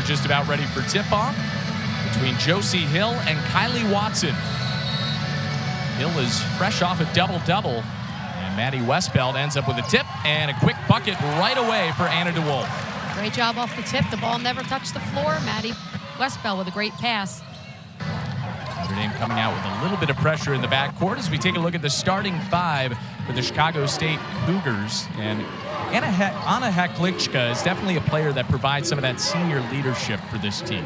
just about ready for tip-off between Josie Hill and Kylie Watson. Hill is fresh off a double-double, and Maddy Westbeld ends up with a tip and a quick bucket right away for Anna DeWolf. Great job off the tip. The ball never touched the floor. Maddy Westbeld with a great pass. Notre Dame coming out with a little bit of pressure in the backcourt as we take a look at the starting five for the Chicago State Cougars. And Anna Haklichka is definitely a player that provides some of that senior leadership for this team.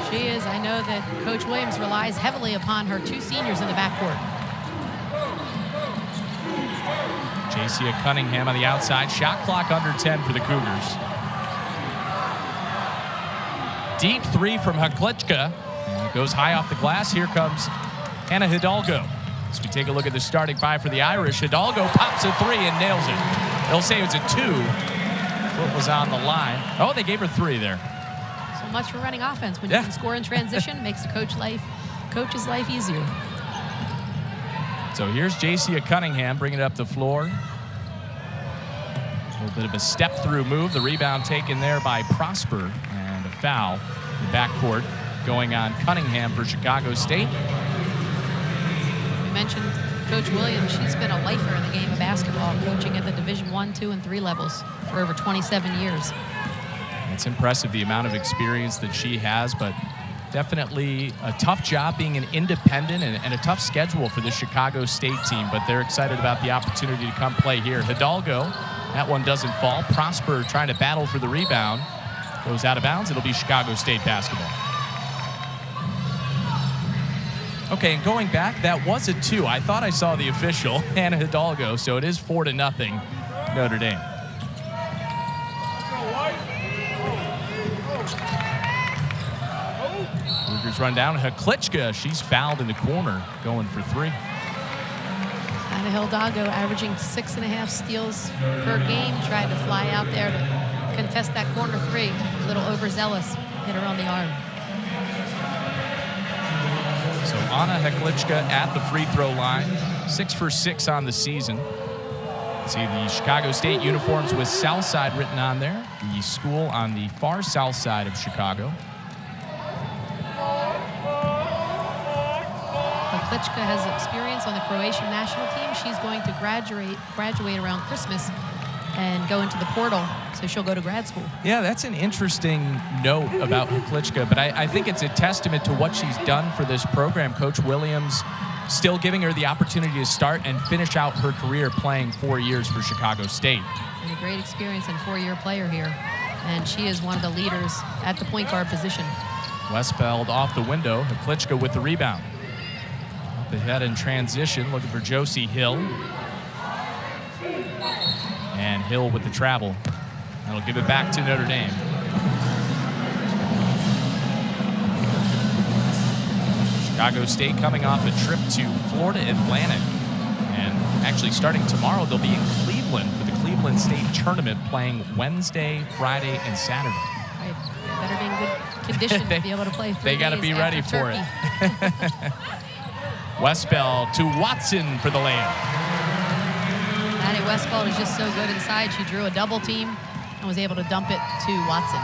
She is. I know that Coach Williams relies heavily upon her two seniors in the backcourt. Jacia Cunningham on the outside. Shot clock under 10 for the Cougars. Deep three from Haklichka. Goes high off the glass. Here comes Hannah Hidalgo. As we take a look at the starting five for the Irish, Hidalgo pops a three and nails it. They'll say it's a 2. What was on the line? Oh, they gave her 3 there. So much for running offense. When you can score in transition, makes the coach's life easier. So here's Jacia Cunningham bringing it up the floor. A little bit of a step-through move. The rebound taken there by Prosper, and a foul in the backcourt going on Cunningham for Chicago State. You mentioned Coach Williams. She's been a lifer in the game of basketball, coaching at the Division I, II, and III levels for over 27 years. It's impressive the amount of experience that she has, but definitely a tough job being an independent and a tough schedule for the Chicago State team, but they're excited about the opportunity to come play here. Hidalgo, that one doesn't fall. Prosper trying to battle for the rebound. Goes out of bounds. It'll be Chicago State basketball. Okay, and going back, that was a 2. I thought I saw the official, Hannah Hidalgo, so it is 4-0 Notre Dame. Cougars run down. Haklichka, she's fouled in the corner, going for 3. Hannah Hidalgo averaging 6.5 steals per game. Tried to fly out there to contest that corner 3. A little overzealous. Hit her on the arm. So Anna Haklichka at the free throw line, 6 for 6 on the season. See the Chicago State uniforms with Southside written on there. The school on the far south side of Chicago. Haklichka has experience on the Croatian national team. She's going to graduate around Christmas and go into the portal, so she'll go to grad school. Yeah, that's an interesting note about Haklichka, but I think it's a testament to what she's done for this program. Coach Williams still giving her the opportunity to start and finish out her career playing 4 years for Chicago State. And a great experience and 4-year player here, and she is one of the leaders at the point guard position. Westbeld off the window, Haklichka with the rebound. Up ahead in transition, looking for Josie Hill. And Hill with the travel. That'll give it back to Notre Dame. Chicago State coming off a trip to Florida Atlantic. And actually starting tomorrow, they'll be in Cleveland for the Cleveland State Tournament, playing Wednesday, Friday, and Saturday. Right. They better be in good condition to be able to play 3 days. They got to be ready for it. Westbeld to Watson for the layup. Maddy Westbeld is just so good inside. She drew a double team and was able to dump it to Watson.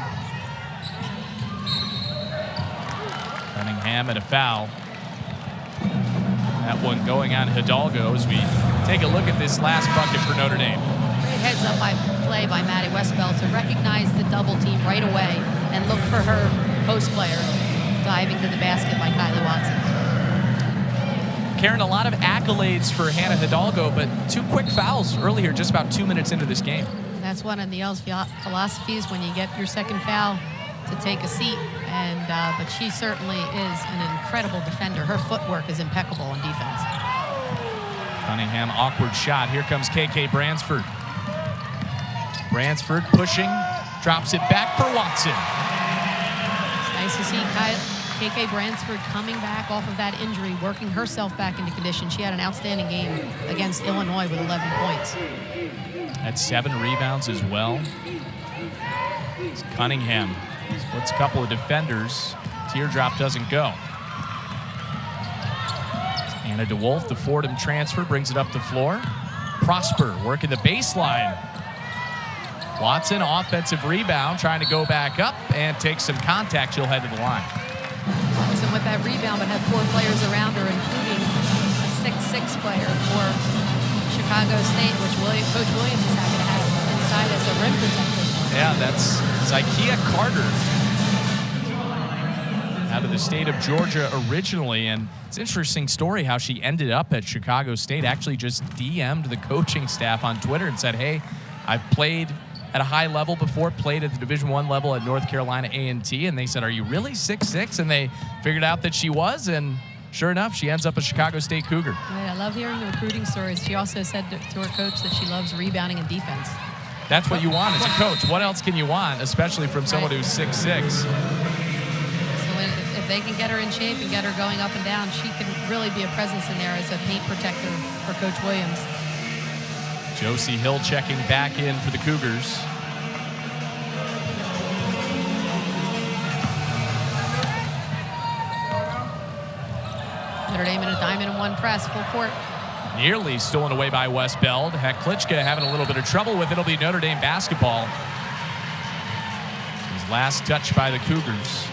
Cunningham and a foul. That one going on Hidalgo as we take a look at this last bucket for Notre Dame. Great heads-up play by Maddy Westbeld to recognize the double team right away and look for her post player diving to the basket by Kylie Watson. Karen, a lot of accolades for Hannah Hidalgo, but 2 quick fouls earlier, just about 2 minutes into this game. That's one of the L's philosophies when you get your second foul to take a seat. And but she certainly is an incredible defender. Her footwork is impeccable on defense. Cunningham, awkward shot. Here comes KK Bransford. Bransford pushing, drops it back for Watson. It's nice to see KK Bransford coming back off of that injury, working herself back into condition. She had an outstanding game against Illinois with 11 points. Had 7 rebounds as well. It's Cunningham splits a couple of defenders. Teardrop doesn't go. Anna DeWolf, the Fordham transfer, brings it up the floor. Prosper working the baseline. Watson, offensive rebound, trying to go back up and take some contact. She'll head to the line. Watson with that rebound, but had 4 players around her, including a 6'6" player for Chicago State, which Coach Williams is happy to have inside as a rim protector. Yeah, that's Zykia Carter, out of the state of Georgia originally. And it's an interesting story how she ended up at Chicago State. Actually just DM'd the coaching staff on Twitter and said, hey, I've played at a high level before, played at the Division I level at North Carolina A&T, and they said, are you really 6'6"? And they figured out that she was, and sure enough, she ends up a Chicago State Cougar. Right, I love hearing the recruiting stories. She also said to her coach that she loves rebounding and defense. That's what you want as a coach. What else can you want, especially from someone who's 6'6"? So if they can get her in shape and get her going up and down, she can really be a presence in there as a paint protector for Coach Williams. Josie Hill checking back in for the Cougars. Notre Dame in a diamond and 1 press, full court. Nearly stolen away by Westbeld. Heklichka having a little bit of trouble with it. It'll be Notre Dame basketball. His last touch by the Cougars.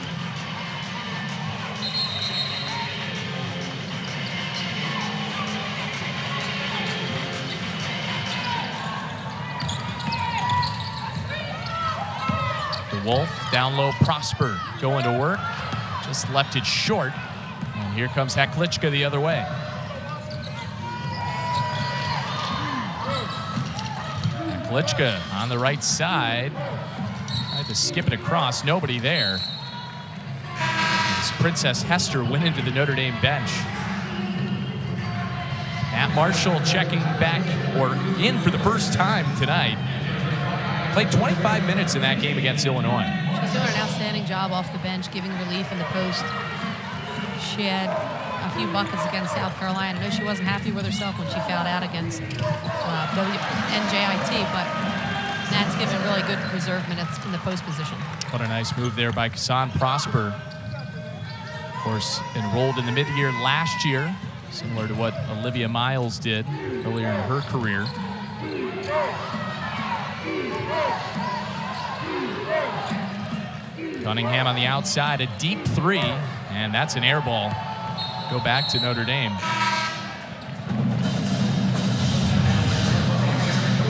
DeWolf, down low, Prosper going to work. Just left it short. And here comes Heklichka the other way. Heklichka on the right side. Tried to skip it across. Nobody there. As Princess Hester went into the Notre Dame bench. Matt Marshall checking back, or in for the first time tonight. Played 25 minutes in that game against Illinois. She's doing an outstanding job off the bench, giving relief in the post. She had a few buckets against South Carolina. I know she wasn't happy with herself when she fouled out against NJIT, but Nat's given really good reserve minutes in the post position. What a nice move there by Kassan Prosper. Of course, enrolled in the mid-year last year, similar to what Olivia Miles did earlier in her career. Cunningham on the outside, a deep 3, and that's an air ball. Go back to Notre Dame. It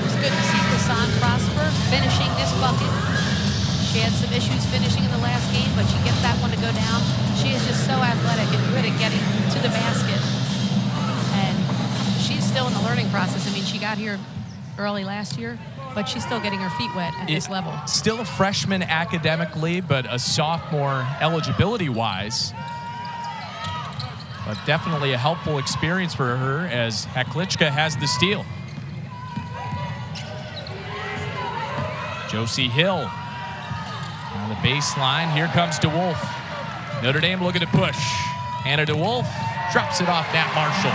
was good to see Kassan Prosper finishing this bucket. She had some issues finishing in the last game, but she gets that one to go down. She is just so athletic and good at getting to the basket. And she's still in the learning process. I mean, she got here early last year, but she's still getting her feet wet at this level. Still a freshman academically, but a sophomore eligibility-wise. But definitely a helpful experience for her as Heklichka has the steal. Josie Hill on the baseline. Here comes DeWolf. Notre Dame looking to push. Hannah DeWolf drops it off Nat Marshall.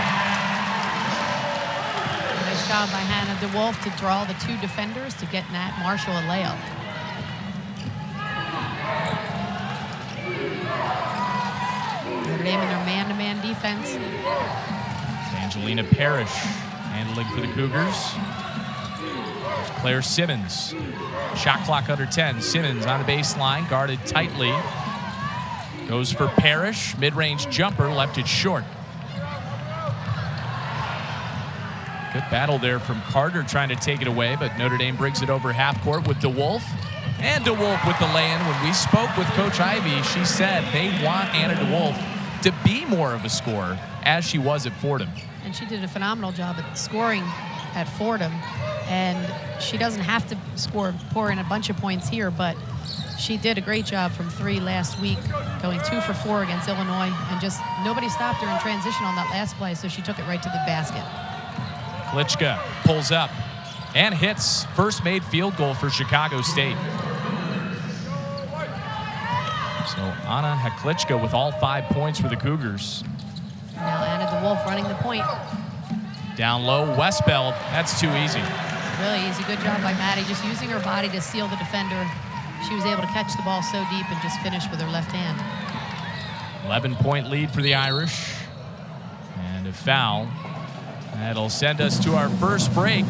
Nice job by Hannah DeWolf to draw the 2 defenders to get Nat Marshall a layup. Notre Dame in their man-to-man defense. Angelina Parrish handling for the Cougars. There's Claire Simmons. Shot clock under 10. Simmons on the baseline, guarded tightly. Goes for Parrish. Mid-range jumper, left it short. Good battle there from Carter trying to take it away, but Notre Dame brings it over half court with DeWolf. And DeWolf with the lay-in. When we spoke with Coach Ivey, she said they want Anna DeWolf to be more of a scorer, as she was at Fordham. And she did a phenomenal job at scoring at Fordham. And she doesn't have to pour in a bunch of points here, but she did a great job from 3 last week, going 2 for 4 against Illinois, and just nobody stopped her in transition on that last play, so she took it right to the basket. Heklichka pulls up and hits first made field goal for Chicago State. So Anna Heklichka with all 5 points for the Cougars. Now Anna DeWolf running the point. Down low, Westbeld. That's too easy. Really easy. Good job by Maddy, just using her body to seal the defender. She was able to catch the ball so deep and just finish with her left hand. 11-point lead for the Irish. And a foul. That'll send us to our first break.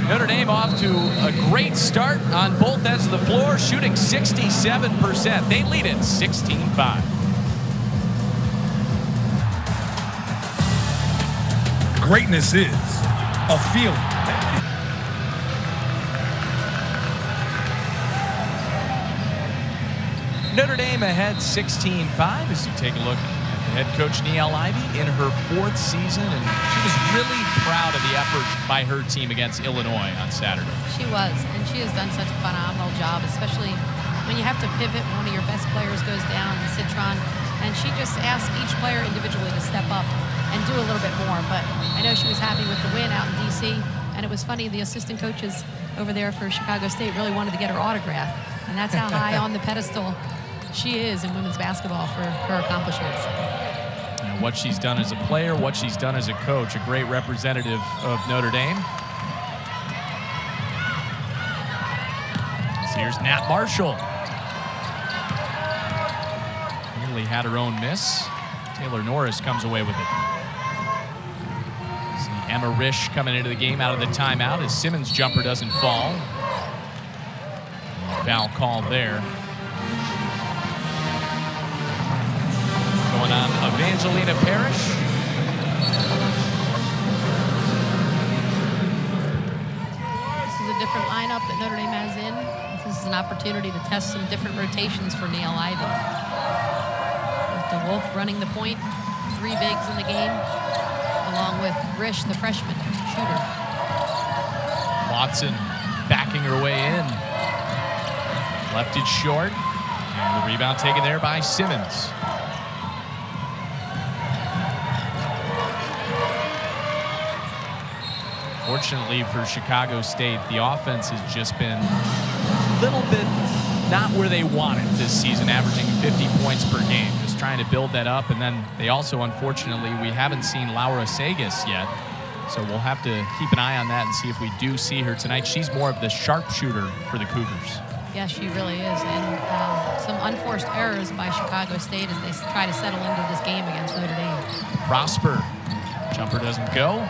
Notre Dame off to a great start on both ends of the floor, shooting 67%. They lead it 16-5. Greatness is a feeling. Notre Dame ahead 16-5 as you take a look at the head coach Niele Ivey in her 4th season, and she was really proud of the effort by her team against Illinois on Saturday. She was, and she has done such a phenomenal job, especially when you have to pivot. One of your best players goes down, Citron, and she just asked each player individually to step up and do a little bit more. But I know she was happy with the win out in D.C., and it was funny, the assistant coaches over there for Chicago State really wanted to get her autograph, and that's how high on the pedestal she is in women's basketball for her accomplishments. You know, what she's done as a player, what she's done as a coach, a great representative of Notre Dame. So here's Nat Marshall. Nearly had her own miss. Taylor Norris comes away with it. See Emma Risch coming into the game out of the timeout as Simmons' jumper doesn't fall. Foul call there. Going on Evangelina Parrish. This is a different lineup that Notre Dame has in. This is an opportunity to test some different rotations for Niele Ivey. With DeWolf running the point, 3 bigs in the game, along with Risch, the freshman shooter. Watson backing her way in. Left it short. And the rebound taken there by Simmons. Fortunately for Chicago State, the offense has just been a little bit not where they want it this season, averaging 50 points per game. Just trying to build that up. And then they also, unfortunately, we haven't seen Laura Segas yet. So we'll have to keep an eye on that and see if we do see her tonight. She's more of the sharpshooter for the Cougars. Yeah, she really is. And some unforced errors by Chicago State as they try to settle into this game against Notre Dame. Prosper. Jumper doesn't go.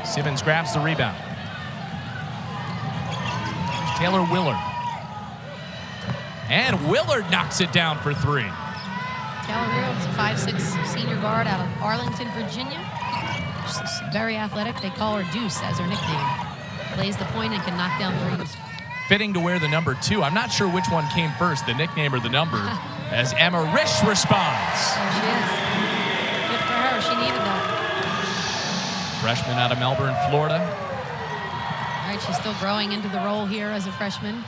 Simmons grabs the rebound. Taylor Willard. And Willard knocks it down for 3. Taylor Willard is a 5'6" senior guard out of Arlington, Virginia. She's very athletic. They call her Deuce as her nickname. Plays the point and can knock down threes. Fitting to wear the number 2. I'm not sure which one came first, the nickname or the number, as Emma Risch responds. There she is. Good for her. She needed that. Freshman out of Melbourne, Florida. All right, she's still growing into the role here as a freshman,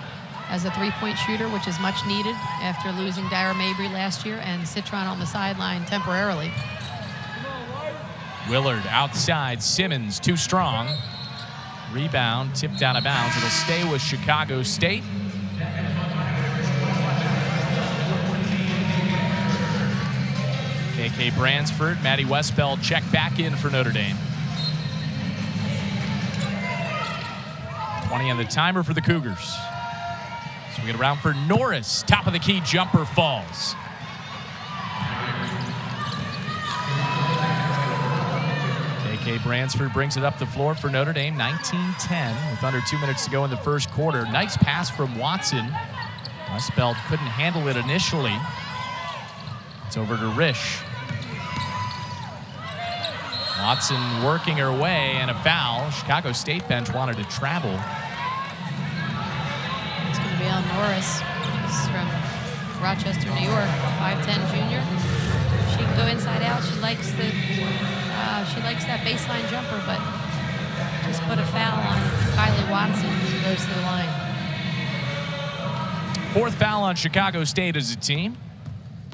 as a 3-point shooter, which is much needed after losing Dara Mabry last year and Citron on the sideline temporarily. Willard outside. Simmons too strong. Rebound tipped out of bounds. It'll stay with Chicago State. KK Bransford, Maddy Westbeld check back in for Notre Dame. 20 on the timer for the Cougars. So we get around for Norris. Top of the key jumper falls. KK Bransford brings it up the floor for Notre Dame. 19-10 with under 2 minutes to go in the first quarter. Nice pass from Watson. Westbeld couldn't handle it initially. It's over to Risch. Watson working her way and a foul. Chicago State bench wanted to travel. It's going to be on Norris. She's from Rochester, New York, 5'10" junior. She can go inside out. She likes that baseline jumper, but just put a foul on Kylie Watson, who goes to the line. 4th foul on Chicago State as a team.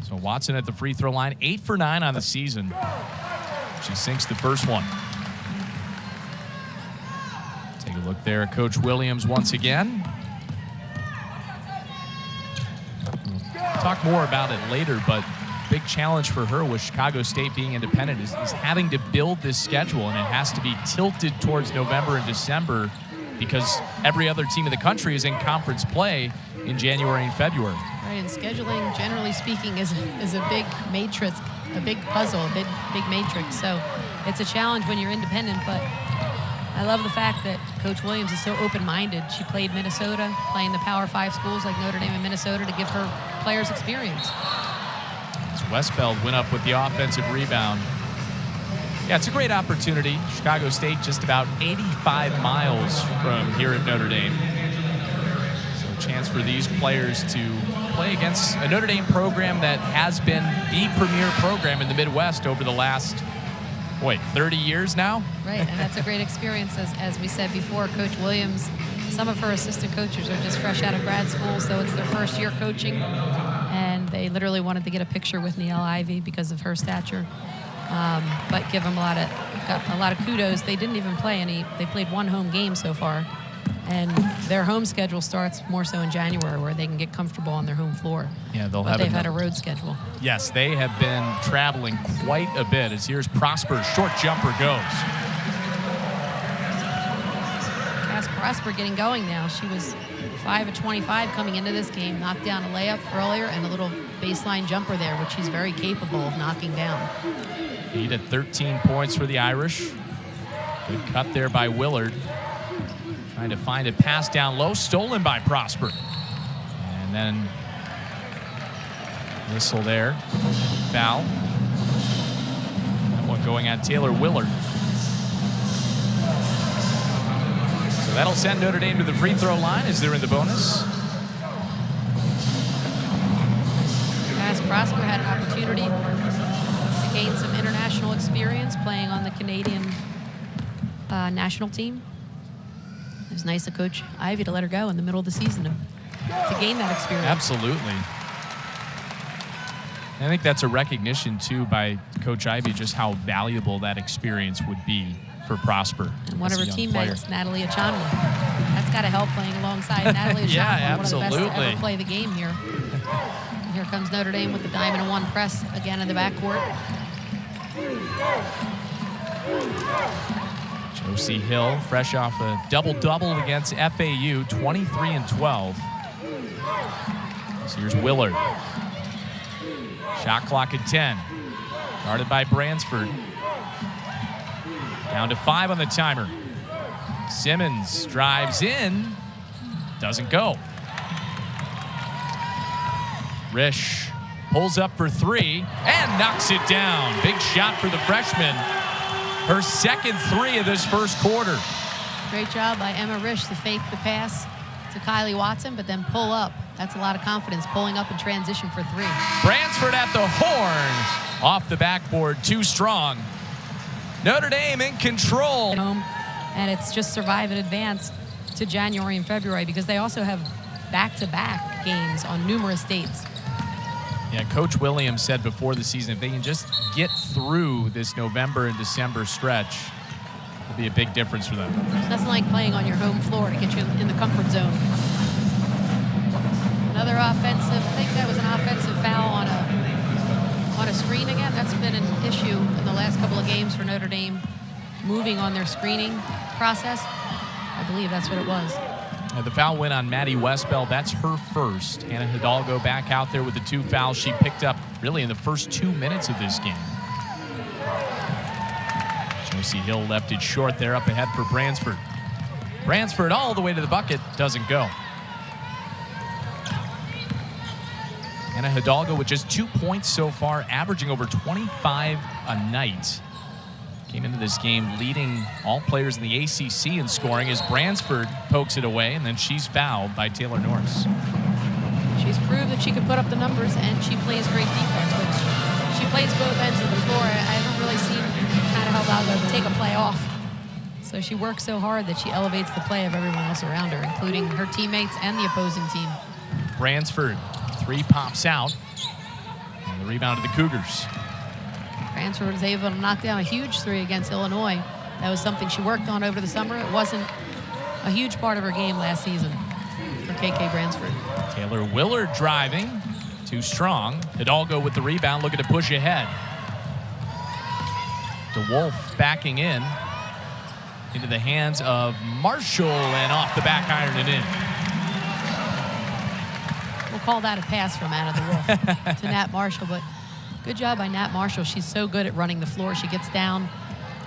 So Watson at the free throw line, 8 for 9 on the season. She sinks the first one. Take a look there at Coach Williams once again. We'll talk more about it later, but big challenge for her with Chicago State being independent is having to build this schedule, and it has to be tilted towards November and December because every other team in the country is in conference play in January and February. Right, and scheduling, generally speaking, is a big matrix, a big puzzle, a big matrix. So it's a challenge when you're independent, but I love the fact that Coach Williams is so open-minded. She played Minnesota, playing the Power 5 schools like Notre Dame and Minnesota to give her players experience. As Westbeld went up with the offensive rebound. Yeah, it's a great opportunity. Chicago State just about 85 miles from here at Notre Dame. So a chance for these players to play against a Notre Dame program that has been the premier program in the Midwest over the last, 30 years now? Right, and that's a great experience. As we said before, Coach Williams, some of her assistant coaches are just fresh out of grad school, so it's their first year coaching, and they literally wanted to get a picture with Niele Ivey because of her stature. But give them a lot of kudos. They didn't even play any. They played one home game so far, and their home schedule starts more so in January, where they can get comfortable on their home floor. Yeah, they've had a road schedule. Yes, they have been traveling quite a bit. As here's Prosper, short jumper goes. Cass Prosper getting going now. She was 5 of 25 coming into this game, knocked down a layup earlier and a little baseline jumper there, which she's very capable of knocking down. 8 at 13 points for the Irish. Good cut there by Willard. Trying to find a pass down low, stolen by Prosper. And then whistle there. Foul. That one going on Taylor Willard. So that'll send Notre Dame to the free throw line as they're in the bonus. Cass Prosper had an opportunity to gain some international experience playing on the Canadian national team. It was nice of Coach Ivey to let her go in the middle of the season to gain that experience. Absolutely. I think that's a recognition, too, by Coach Ivey, just how valuable that experience would be for Prosper. And one of her teammates, Natalija Marshall. That's got to help playing alongside Natalija Yeah, Marshall, one of the best to absolutely. ever play the game here. And here comes Notre Dame with the diamond and one press again in the backcourt. Josie Hill, fresh off a double-double against FAU, 23 and 12. So here's Willard. Shot clock at 10. Guarded by Bransford. Down to 5 on the timer. Simmons drives in. Doesn't go. Risch pulls up for 3 and knocks it down. Big shot for the freshman. Her second 3 of this first quarter. Great job by Emma Risch to fake the pass to Kylie Watson, but then pull up. That's a lot of confidence, pulling up in transition for 3. Bransford at the horn. Off the backboard, too strong. Notre Dame in control. And it's just survive and advance to January and February because they also have back-to-back games on numerous dates. Yeah, Coach Williams said before the season, if they can just get through this November and December stretch, it'll be a big difference for them. There's nothing like playing on your home floor to get you in the comfort zone. Another offensive, I think that was an offensive foul on a screen again. That's been an issue in the last couple of games for Notre Dame, moving on their screening process. I believe that's what it was. The foul went on Maddy Westbeld. That's her first. Hannah Hidalgo back out there with the 2 fouls she picked up really in the first 2 minutes of this game. Josie Hill left it short there up ahead for Bransford. Bransford all the way to the bucket, doesn't go. Hannah Hidalgo with just 2 points so far, averaging over 25 a night. Came into this game leading all players in the ACC in scoring as Bransford pokes it away, and then she's fouled by Taylor Norris. She's proved that she can put up the numbers, and she plays great defense, which she plays both ends of the floor. I haven't really seen Hannah Hidalgo take a play off. So she works so hard that she elevates the play of everyone else around her, including her teammates and the opposing team. Bransford, 3 pops out, and the rebound to the Cougars. Bransford was able to knock down a huge 3 against Illinois. That was something she worked on over the summer. It wasn't a huge part of her game last season for KK Bransford. Taylor Willard driving, too strong. Hidalgo with the rebound, looking to push ahead. DeWolf backing in into the hands of Marshall and off the back iron and in. We'll call that a pass from Anna DeWolf to Nat Marshall, but good job by Nat Marshall. She's so good at running the floor. She gets down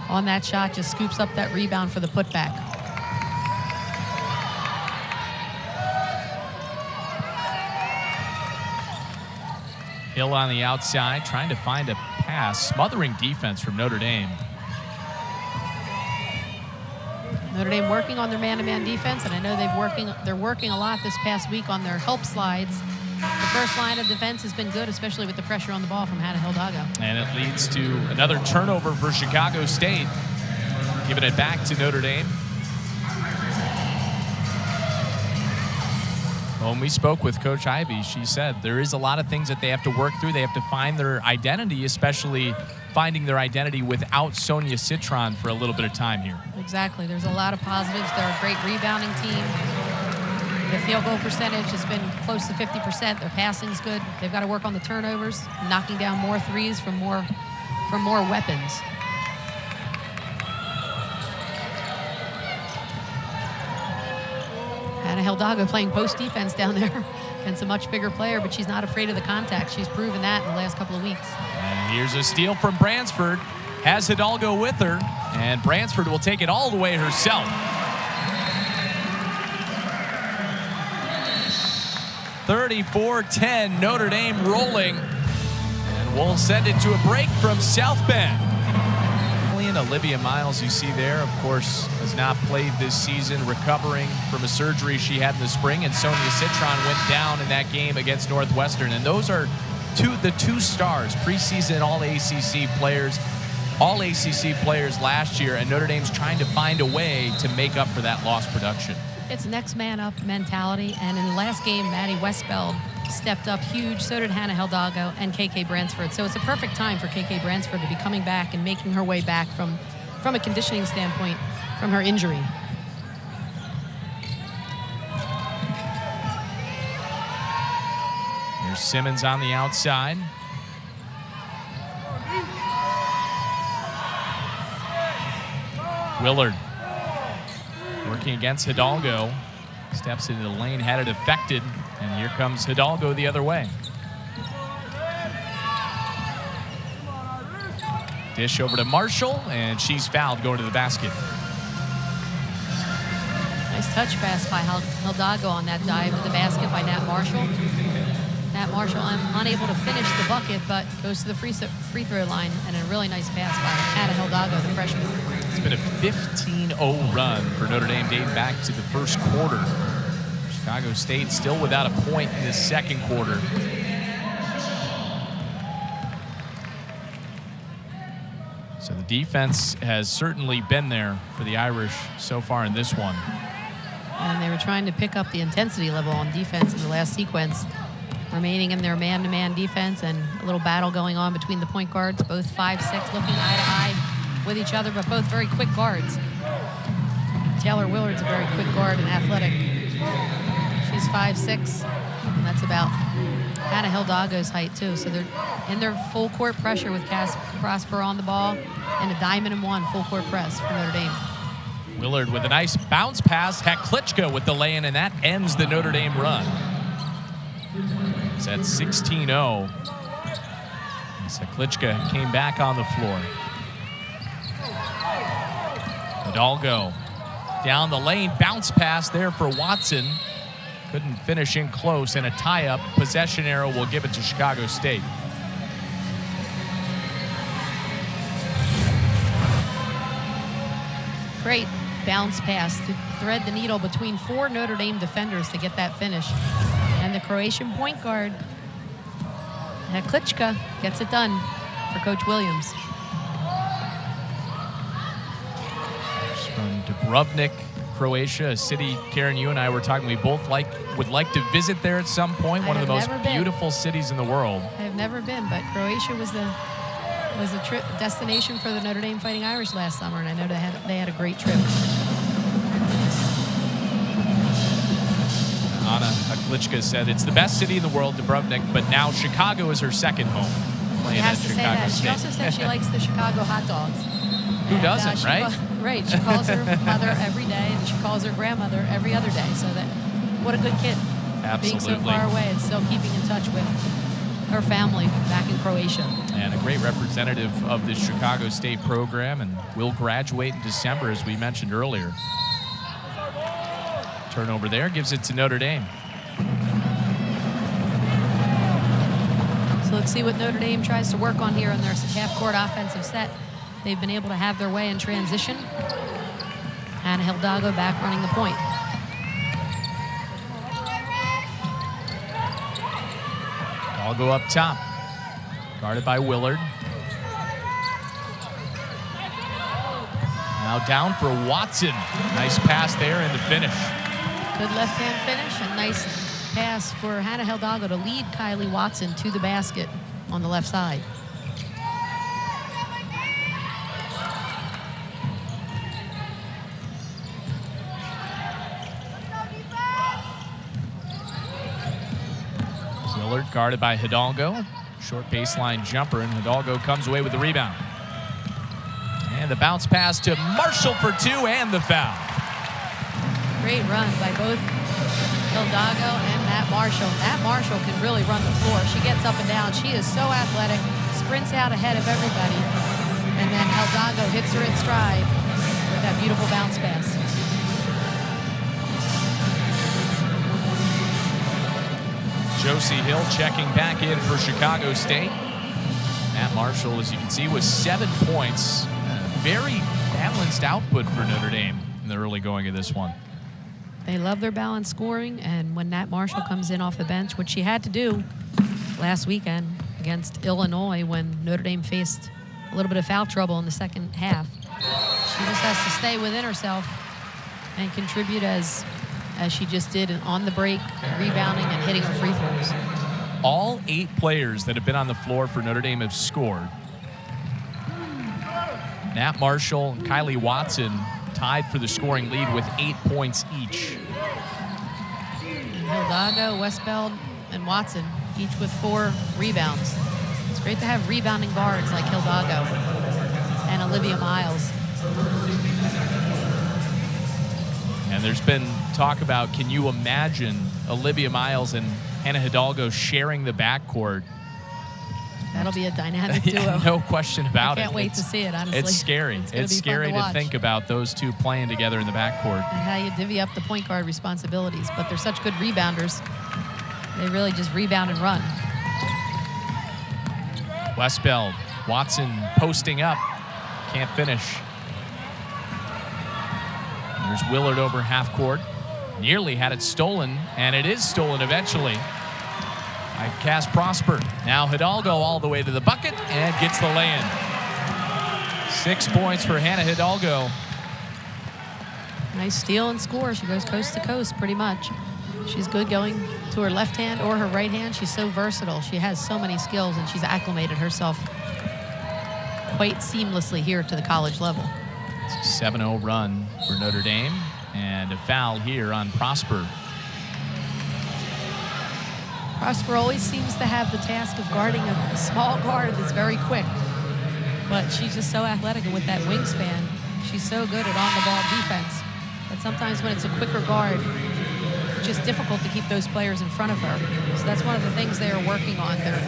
on that shot, just scoops up that rebound for the putback. Hill on the outside, trying to find a pass. Smothering defense from Notre Dame. Notre Dame working on their man-to-man defense, and I know they're working a lot this past week on their help slides. The first line of defense has been good, especially with the pressure on the ball from Hidalgo. And it leads to another turnover for Chicago State, giving it back to Notre Dame. When we spoke with Coach Ivey, she said there is a lot of things that they have to work through. They have to find their identity, especially finding their identity without Sonia Citron for a little bit of time here. Exactly. There's a lot of positives. They're a great rebounding team. The field goal percentage has been close to 50%. Their passing's good. They've got to work on the turnovers, knocking down more threes from more weapons. Hannah Hidalgo playing post defense down there against a much bigger player, but she's not afraid of the contact. She's proven that in the last couple of weeks. And here's a steal from Bransford. Has Hidalgo with her, and Bransford will take it all the way herself. 34-10, Notre Dame rolling. And we'll send it to a break from South Bend. Olivia Miles, you see there, of course, has not played this season, recovering from a surgery she had in the spring, and Sonia Citron went down in that game against Northwestern. And those are the two stars, preseason All-ACC players last year, and Notre Dame's trying to find a way to make up for that lost production. It's next man up mentality, and in the last game, Maddy Westbeld stepped up huge. So did Hannah Hidalgo and KK Bransford. So it's a perfect time for KK Bransford to be coming back and making her way back from a conditioning standpoint from her injury. Here's Simmons on the outside. Willard working against Hidalgo. Steps into the lane, had it deflected, and here comes Hidalgo the other way. Dish over to Marshall, and she's fouled going to the basket. Nice touch pass by Hidalgo on that dive to the basket by Nat Marshall. Nat Marshall unable to finish the bucket, but goes to the free throw line, and a really nice pass by Hannah Hidalgo, the freshman. It's been a 15-0 run for Notre Dame dating back to the first quarter. Chicago State still without a point in the second quarter. So the defense has certainly been there for the Irish so far in this one. And they were trying to pick up the intensity level on defense in the last sequence, remaining in their man-to-man defense, and a little battle going on between the point guards, both 5'6", looking eye-to-eye with each other, but both very quick guards. Taylor Willard's a very quick guard and athletic. She's 5'6", and that's about Hannah Hidalgo's height, too. So they're in their full court pressure with Cass Prosper on the ball, and a diamond and one full court press for Notre Dame. Willard with a nice bounce pass. Haklichka with the lay-in, and that ends the Notre Dame run. It's at 16-0. Haklichka came back on the floor. Hidalgo down the lane, bounce pass there for Watson. Couldn't finish in close, and a tie-up. Possession arrow will give it to Chicago State. Great bounce pass to thread the needle between four Notre Dame defenders to get that finish. And the Croatian point guard, Haklichka, gets it done for Coach Williams. From Dubrovnik, Croatia, a city, Karen, you and I were talking, we both would like to visit there at some point. One of the most beautiful cities in the world. I have never been, but Croatia was a trip destination for the Notre Dame Fighting Irish last summer, and I know they had a great trip. Anna Haklichka said it's the best city in the world, Dubrovnik, but now Chicago is her second home. She has to say that. She also said she likes the Chicago hot dogs. Who doesn't, right? Right. She calls her mother every day, and she calls her grandmother every other day. So that, what a good kid. Absolutely. Being so far away and still keeping in touch with her family back in Croatia. And a great representative of the Chicago State program, and will graduate in December, as we mentioned earlier. Turnover there, gives it to Notre Dame. So let's see what Notre Dame tries to work on here in their half-court offensive set. They've been able to have their way in transition. And Hidalgo back running the point. Hidalgo up top, guarded by Willard. Now down for Watson. Nice pass there and the finish. Good left-hand finish and nice pass for Hannah Hidalgo to lead Kylie Watson to the basket on the left side. Willard guarded by Hidalgo. Short baseline jumper, and Hidalgo comes away with the rebound. And the bounce pass to Marshall for two, and the foul. Great run by both Hidalgo and Matt Marshall. Matt Marshall can really run the floor. She gets up and down. She is so athletic, sprints out ahead of everybody. And then Hidalgo hits her in stride with that beautiful bounce pass. Josie Hill checking back in for Chicago State. Matt Marshall, as you can see, with 7 points. Very balanced output for Notre Dame in the early going of this one. They love their balanced scoring, and when Nat Marshall comes in off the bench, which she had to do last weekend against Illinois when Notre Dame faced a little bit of foul trouble in the second half, she just has to stay within herself and contribute as she just did on the break, rebounding and hitting her free throws. All 8 players that have been on the floor for Notre Dame have scored. Nat Marshall and Kylie Watson tied for the scoring lead with 8 points each. Hidalgo, Westbeld, and Watson, each with 4 rebounds. It's great to have rebounding guards like Hidalgo and Olivia Miles. And there's been talk about, can you imagine Olivia Miles and Hannah Hidalgo sharing the backcourt? That'll be a dynamic duo. Yeah, no question about it. I can't wait to see it, honestly. It's scary. It's scary to think about those two playing together in the backcourt. And how you divvy up the point guard responsibilities. But they're such good rebounders. They really just rebound and run. Westbeld, Watson posting up. Can't finish. There's Willard over half court. Nearly had it stolen, and it is stolen eventually by Cass Prosper. Now Hidalgo all the way to the bucket and gets the lay-in. 6 points for Hannah Hidalgo. Nice steal and score. She goes coast to coast pretty much. She's good going to her left hand or her right hand. She's so versatile. She has so many skills, and she's acclimated herself quite seamlessly here to the college level. It's a 7-0 run for Notre Dame, and a foul here on Prosper. Prosper always seems to have the task of guarding a small guard that's very quick. But she's just so athletic, and with that wingspan, she's so good at on-the-ball defense. But sometimes when it's a quicker guard, it's just difficult to keep those players in front of her. So that's one of the things they are working on. Their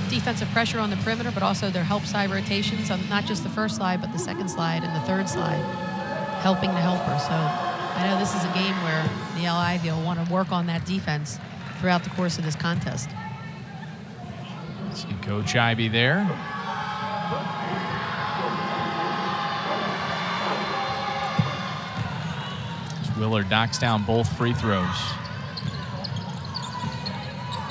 defensive pressure on the perimeter, but also their help side rotations on not just the first slide, but the second slide and the third slide, helping the helper. So I know this is a game where Neil Ivey will want to work on that defense throughout the course of this contest. See Coach Ivey there. As Willard knocks down both free throws.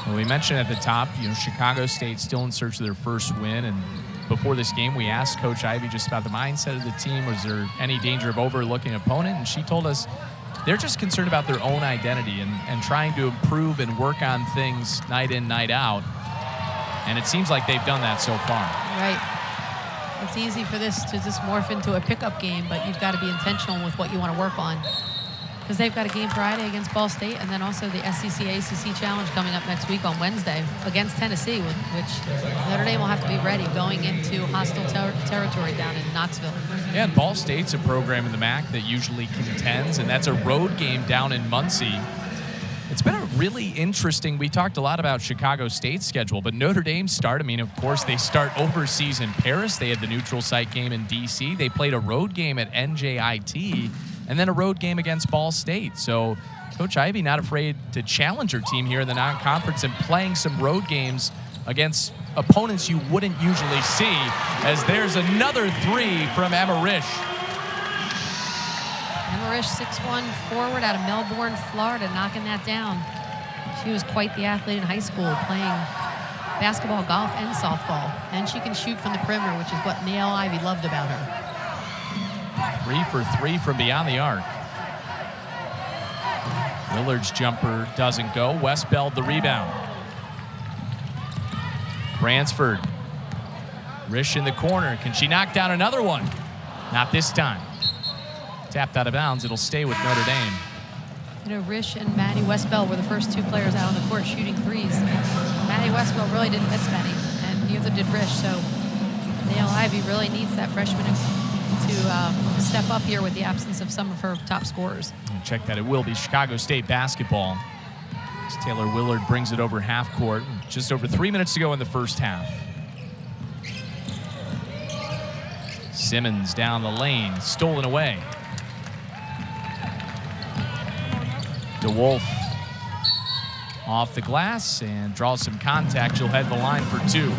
Well, we mentioned at the top, Chicago State still in search of their first win, and before this game, we asked Coach Ivey just about the mindset of the team. Was there any danger of overlooking an opponent? And she told us they're just concerned about their own identity and trying to improve and work on things night in, night out. And it seems like they've done that so far. Right. It's easy for this to just morph into a pickup game, but you've got to be intentional with what you want to work on. Because they've got a game Friday against Ball State, and then also the SEC ACC Challenge coming up next week on Wednesday against Tennessee, which Notre Dame will have to be ready going into hostile territory down in Knoxville. Yeah, and Ball State's a program in the MAC that usually contends, and that's a road game down in Muncie. It's been a really interesting, we talked a lot about Chicago State's schedule, but Notre Dame's start, I mean, of course, they start overseas in Paris. They had the neutral site game in D.C. They played a road game at NJIT and then a road game against Ball State. So Coach Ivey not afraid to challenge her team here in the non-conference and playing some road games against opponents you wouldn't usually see, as there's another three from Emma Risch. Emma Risch, 6'1", forward out of Melbourne, Florida, knocking that down. She was quite the athlete in high school, playing basketball, golf, and softball. And she can shoot from the perimeter, which is what Neil Ivey loved about her. 3 for 3 from beyond the arc. Willard's jumper doesn't go. Westbeld the rebound. Bransford. Risch in the corner. Can she knock down another one? Not this time. Tapped out of bounds. It'll stay with Notre Dame. You know, Risch and Maddy Westbeld were the first two players out on the court shooting threes. Maddy Westbeld really didn't miss many, and neither did Risch. So Neil Ivey really needs that freshman to step up here with the absence of some of her top scorers. And check that. It will be Chicago State basketball. As Taylor Willard brings it over half court. Just over 3 minutes to go in the first half. Simmons down the lane. Stolen away. DeWolf off the glass and draws some contact. She'll head the line for two.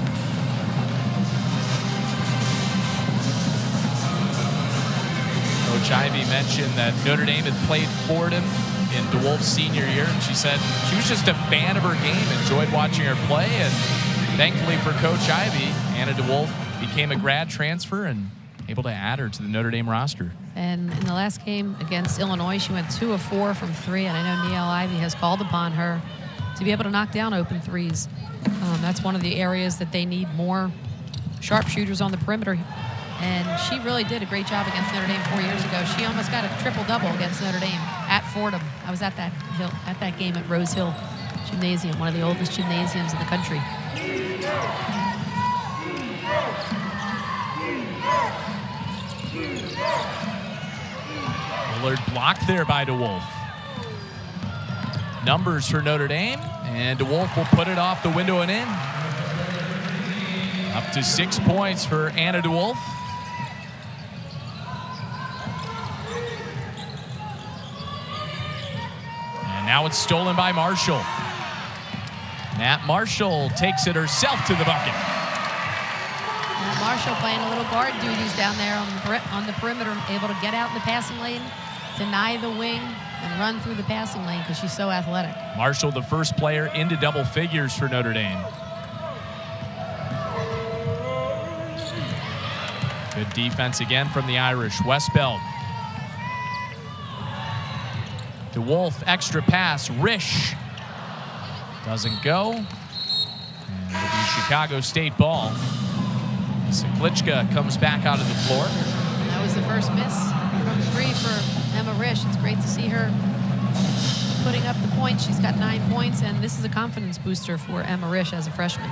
Coach Ivey mentioned that Notre Dame had played Fordham in DeWolf's senior year, and she said she was just a fan of her game, enjoyed watching her play, and thankfully for Coach Ivey, Anna DeWolf became a grad transfer and able to add her to the Notre Dame roster. And in the last game against Illinois, she went 2 of 4 from 3, and I know Neil Ivey has called upon her to be able to knock down open threes. That's one of the areas that they need more sharpshooters on the perimeter. And she really did a great job against Notre Dame 4 years ago. She almost got a triple-double against Notre Dame at Fordham. I was at that game at Rose Hill Gymnasium, one of the oldest gymnasiums in the country. Willard blocked there by DeWolf. Numbers for Notre Dame, and DeWolf will put it off the window and in. Up to 6 points for Anna DeWolf. And now it's stolen by Marshall. Nat Marshall takes it herself to the bucket. Marshall playing a little guard duties down there on the perimeter, able to get out in the passing lane, deny the wing, and run through the passing lane because she's so athletic. Marshall, the first player into double figures for Notre Dame. Good defense again from the Irish. Westbeld. DeWolf, extra pass. Risch. Doesn't go. And it'll be Chicago State ball. Siklichka comes back out of the floor. And that was the first miss from 3 for Emma Risch. It's great to see her putting up the points. She's got 9 points, and this is a confidence booster for Emma Risch as a freshman.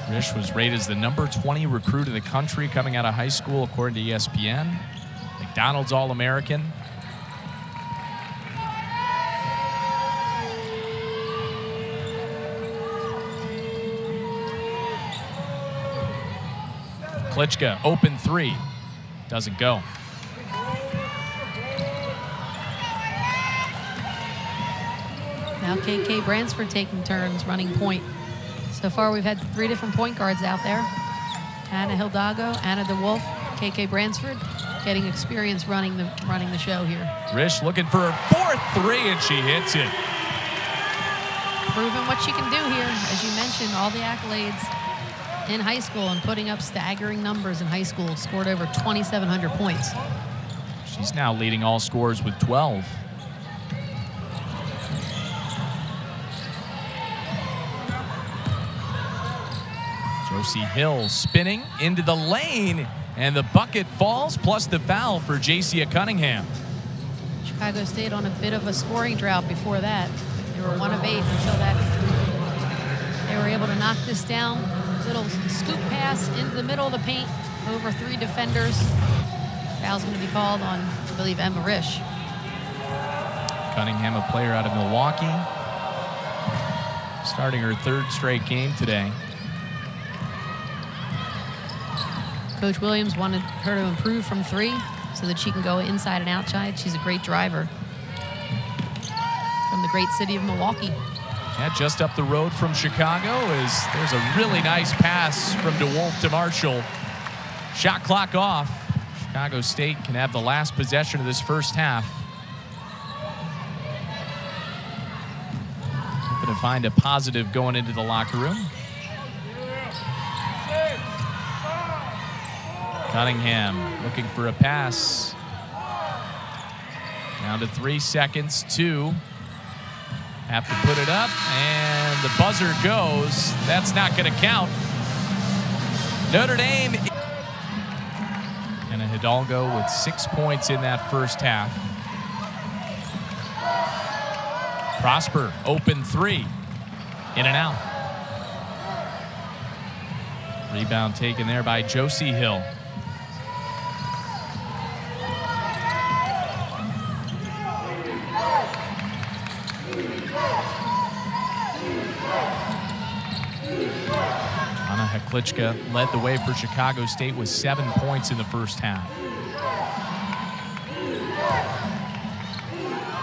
Risch was rated as the number 20 recruit in the country coming out of high school, according to ESPN. McDonald's All-American. Klitschka, open 3. Doesn't go. Now KK Bransford taking turns running point. So far we've had 3 different point guards out there. Anna Hidalgo, Anna DeWolf, KK Bransford, getting experience running the show here. Risch looking for her 4th 3, and she hits it. Proving what she can do here. As you mentioned, all the accolades in high school and putting up staggering numbers in high school. Scored over 2,700 points. She's now leading all scorers with 12. Josie Hill spinning into the lane, and the bucket falls, plus the foul for Jacia Cunningham. Chicago State on a bit of a scoring drought before that. They were 1 of 8 until that. They were able to knock this down. Little scoop pass into the middle of the paint over 3 defenders. Foul's going to be called on, I believe, Emma Risch. Cunningham, a player out of Milwaukee, starting her 3rd straight game today. Coach Williams wanted her to improve from 3 so that she can go inside and outside. She's a great driver from the great city of Milwaukee. Yeah, just up the road from Chicago there's a really nice pass from DeWolf to Marshall. Shot clock off. Chicago State can have the last possession of this first half. Hoping to find a positive going into the locker room. Cunningham looking for a pass. Down to 3 seconds. 2. Have to put it up, and the buzzer goes. That's not going to count. Notre Dame. And a Hidalgo with 6 points in that first half. Prosper, open 3. In and out. Rebound taken there by Josie Hill. Klitschka led the way for Chicago State with 7 points in the first half.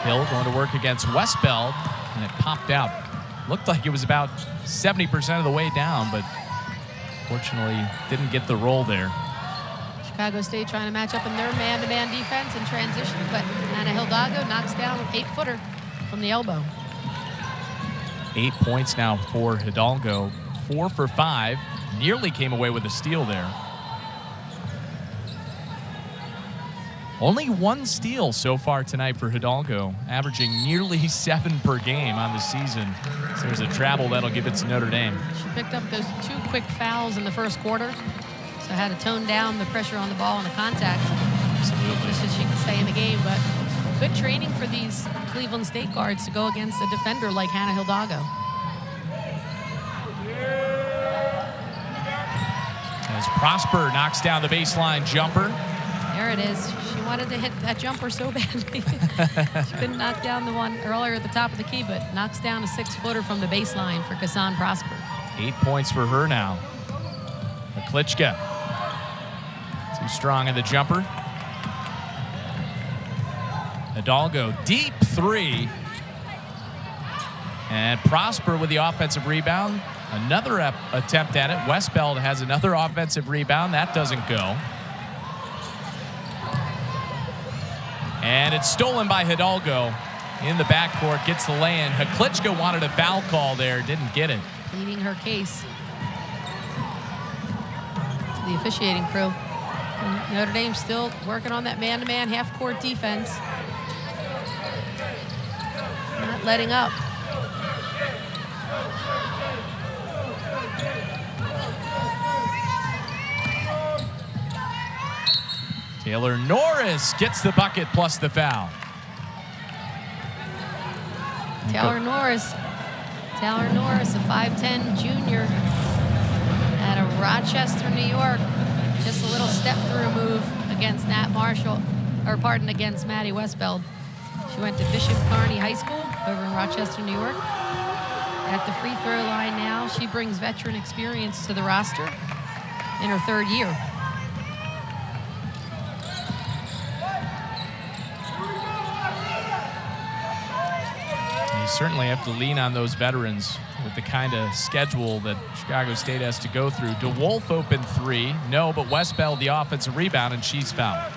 Hill going to work against Westbeld, and it popped out. Looked like it was about 70% of the way down, but fortunately didn't get the roll there. Chicago State trying to match up in their man-to-man defense in transition, but Hannah Hidalgo knocks down an 8-footer from the elbow. 8 points now for Hidalgo. 4 for 5. Nearly came away with a steal there. Only 1 steal so far tonight for Hidalgo, averaging nearly 7 per game on the season. So there's a travel that'll give it to Notre Dame. She picked up those 2 quick fouls in the first quarter, so had to tone down the pressure on the ball and the contact. Absolutely. Just so she can stay in the game, but good training for these Cleveland State guards to go against a defender like Hannah Hidalgo. As Prosper knocks down the baseline jumper. There it is. She wanted to hit that jumper so badly. She couldn't knock down the one earlier at the top of the key, but knocks down a 6-footer from the baseline for Kassan Prosper. 8 points for her now. Klitschka. Too strong in the jumper. Hidalgo, deep 3. And Prosper with the offensive rebound. Another attempt at it. Westbeld has another offensive rebound. That doesn't go. And it's stolen by Hidalgo in the backcourt. Gets the lay-in. Klitschka wanted a foul call there. Didn't get it. Pleading her case. The officiating crew. And Notre Dame still working on that man-to-man half-court defense. Not letting up. Taylor Norris gets the bucket plus the foul. Taylor Norris, a 5'10" junior out of Rochester, New York. Just a little step-through move against against Maddy Westbeld. She went to Bishop Kearney High School over in Rochester, New York. At the free throw line now, she brings veteran experience to the roster in her 3rd year. You certainly have to lean on those veterans with the kind of schedule that Chicago State has to go through. DeWolf open 3. No, but Westbeld the offensive rebound, and she's fouled.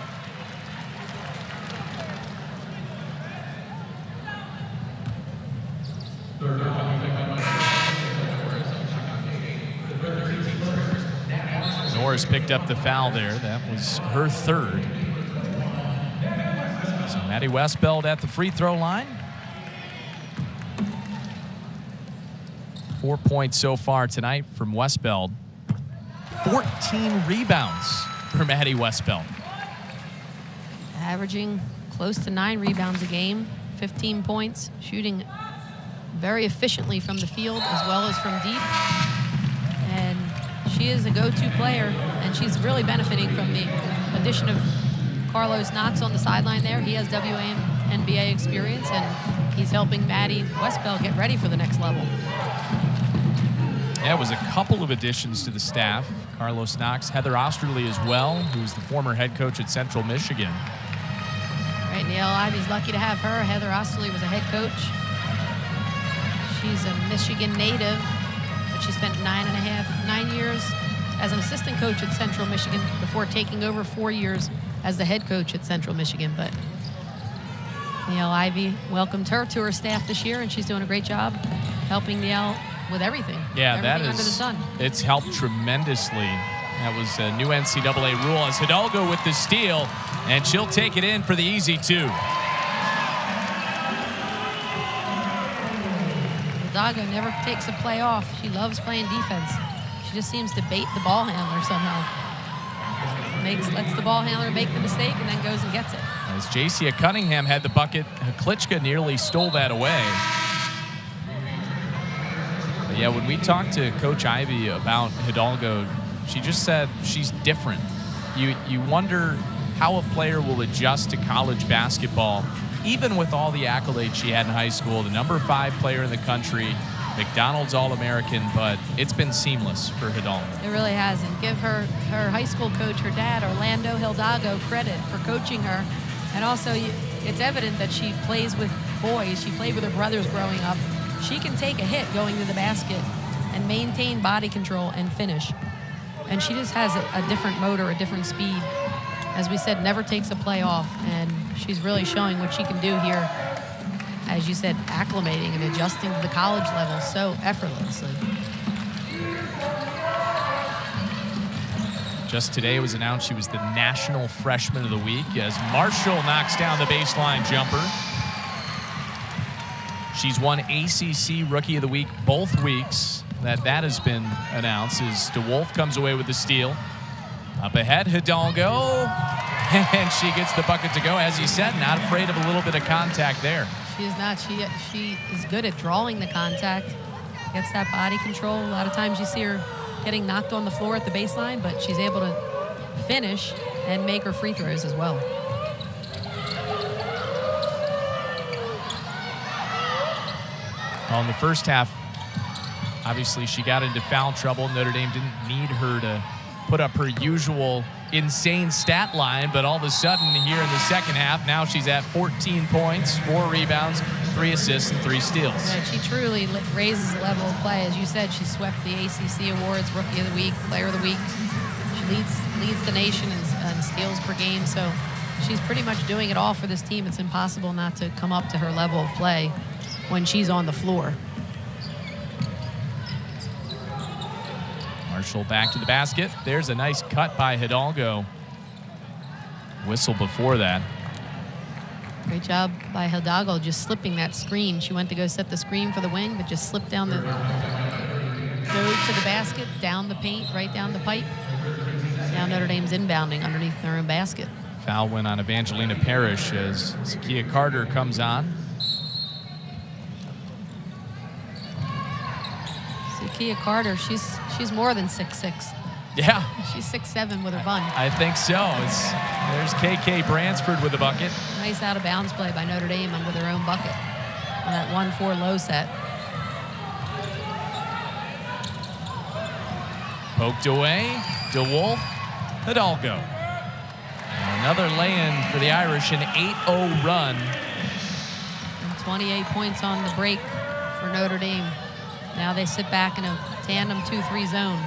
Norris picked up the foul there. That was her 3rd. So Maddy Westbeld at the free throw line. 4 points so far tonight from Westbeld. 14 rebounds for Maddy Westbeld. Averaging close to 9 rebounds a game, 15 points, shooting very efficiently from the field as well as from deep. And she is a go-to player, and she's really benefiting from the addition of Carlos Knox on the sideline there. He has NBA experience, and he's helping Maddy Westbeld get ready for the next level. Yeah, it was a couple of additions to the staff. Carlos Knox, Heather Osterley as well, who's the former head coach at Central Michigan. Right, Neil Ivy's lucky to have her. Heather Osterley was a head coach. She's a Michigan native, but she spent 9 years as an assistant coach at Central Michigan before taking over 4 years as the head coach at Central Michigan. But Neil Ivy welcomed her to her staff this year, and she's doing a great job helping Neil with everything. Yeah, that is, under the sun. It's helped tremendously. That was a new NCAA rule as Hidalgo with the steal, and she'll take it in for the easy 2. Hidalgo never takes a play off. She loves playing defense. She just seems to bait the ball handler somehow. Lets the ball handler make the mistake and then goes and gets it. As Jacia Cunningham had the bucket, Klitschka nearly stole that away. But yeah, when we talked to Coach Ivy about Hidalgo, she just said she's different. You wonder how a player will adjust to college basketball, even with all the accolades she had in high school, the number 5 player in the country, McDonald's All-American, but it's been seamless for Hidalgo. It really has, and give her high school coach, her dad, Orlando Hidalgo, credit for coaching her. And also, it's evident that she plays with boys. She played with her brothers growing up. She can take a hit going to the basket and maintain body control and finish. And she just has a different motor, a different speed. As we said, never takes a play off, and she's really showing what she can do here. As you said, acclimating and adjusting to the college level so effortlessly. Just today it was announced she was the National Freshman of the Week as Marshall knocks down the baseline jumper. She's won ACC Rookie of the Week both weeks that has been announced as DeWolf comes away with the steal. Up ahead, Hidalgo, and she gets the bucket to go. As you said, not afraid of a little bit of contact there. She is not. She is good at drawing the contact, gets that body control. A lot of times you see her getting knocked on the floor at the baseline, but she's able to finish and make her free throws as well. Well, in the first half, obviously she got into foul trouble. Notre Dame didn't need her to put up her usual insane stat line, but all of a sudden here in the second half, now she's at 14 points, 4 rebounds, 3 assists, and 3 steals. Yeah, she truly raises the level of play. As you said, she swept the ACC awards, Rookie of the Week, Player of the Week. She leads the nation in steals per game, so she's pretty much doing it all for this team. It's impossible not to come up to her level of play when she's on the floor. Marshall back to the basket. There's a nice cut by Hidalgo. Whistle before that. Great job by Hidalgo just slipping that screen. She went to go set the screen for the wing, but just slipped down the road to the basket, down the paint, right down the pipe. Now Notre Dame's inbounding underneath their own basket. Foul went on Evangelina Parrish as Zakiya Carter comes on. Zakiya Carter, she's more than 6'6". Yeah. She's 6'7" with her bun. I think so. There's KK Bransford with the bucket. Nice out of bounds play by Notre Dame under their own bucket on that 1-4 low set. Poked away. DeWolf, Hidalgo. And another lay-in for the Irish, an 8-0 run. And 28 points on the break for Notre Dame. Now they sit back in a tandem 2-3 zone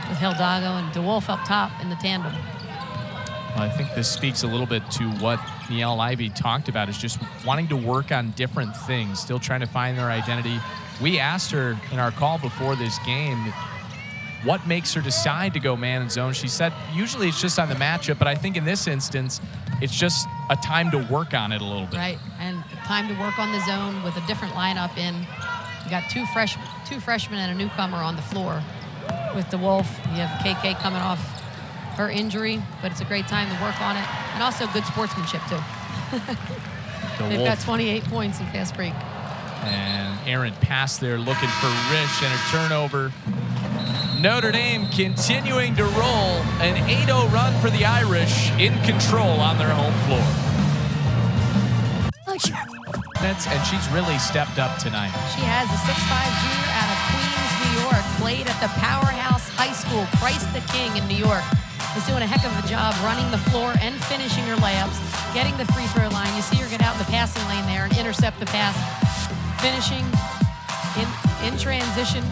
with Hidalgo and DeWolf up top in the tandem. Well, I think this speaks a little bit to what Niele Ivey talked about, is just wanting to work on different things, still trying to find their identity. We asked her in our call before this game, what makes her decide to go man and zone? She said usually it's just on the matchup, but I think in this instance, it's just a time to work on it a little bit. Right, and time to work on the zone with a different lineup in. You got two freshmen and a newcomer on the floor. With DeWolf, you have KK coming off her injury, but it's a great time to work on it. And also good sportsmanship, too. They've got 28 points in fast break. And errant pass there looking for Risch and a turnover. Notre Dame continuing to roll. An 8-0 run for the Irish, in control on their home floor. And she's really stepped up tonight. She has a 6'5" junior out of Queens, New York, played at the Powerhouse High School, Christ the King in New York. Is doing a heck of a job running the floor and finishing her layups, getting the free throw line. You see her get out in the passing lane there and intercept the pass, finishing in transition,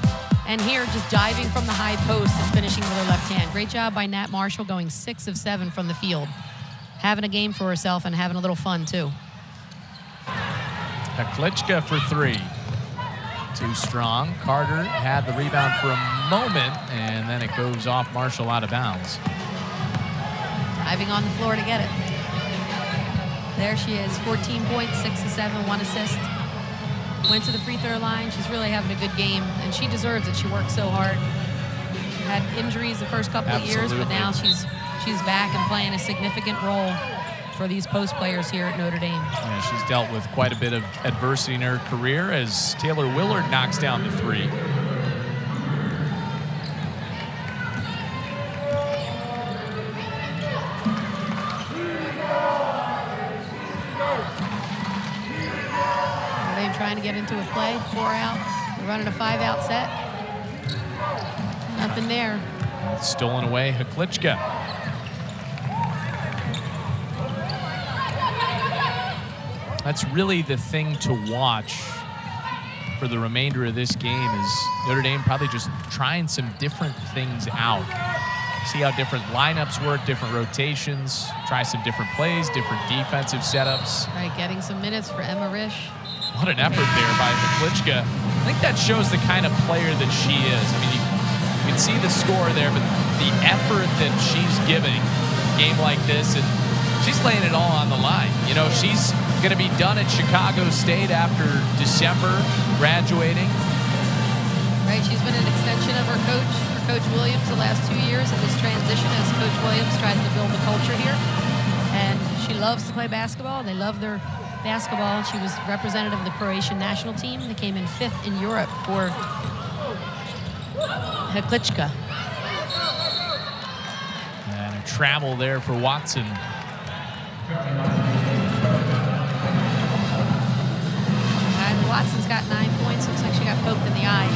and here just diving from the high post and finishing with her left hand. Great job by Nat Marshall, going 6 of 7 from the field. Having a game for herself and having a little fun, too. Hidalgo for 3. Too strong. Carter had the rebound for a moment, and then it goes off Marshall out of bounds. Driving on the floor to get it. There she is, 14 points, 6 of 7, 1 assist. Went to the free throw line. She's really having a good game, and she deserves it. She worked so hard. Had injuries the first couple of years, but now she's back and playing a significant role for these post players here at Notre Dame. Yeah, she's dealt with quite a bit of adversity in her career as Taylor Willard knocks down the 3. Notre Dame trying to get into a play, 4 out. They're running a 5-out set. Nothing there. It's stolen away, Hidalgo. That's really the thing to watch for the remainder of this game is Notre Dame probably just trying some different things out. See how different lineups work, different rotations, try some different plays, different defensive setups. Right, getting some minutes for Emma Risch. What an effort there by Hidalgo. I think that shows the kind of player that she is. I mean, you can see the score there, but the effort that she's giving a game like this, and she's laying it all on the line. You know, she's going to be done at Chicago State after December, graduating. Right, she's been an extension of her Coach Williams, the last 2 years in this transition as Coach Williams tries to build the culture here. And she loves to play basketball. They love their basketball. She was representative of the Croatian national team. They came in 5th in Europe for Hidalgo. And a travel there for Watson. Watson's got 9 points. Looks like she got poked in the eye.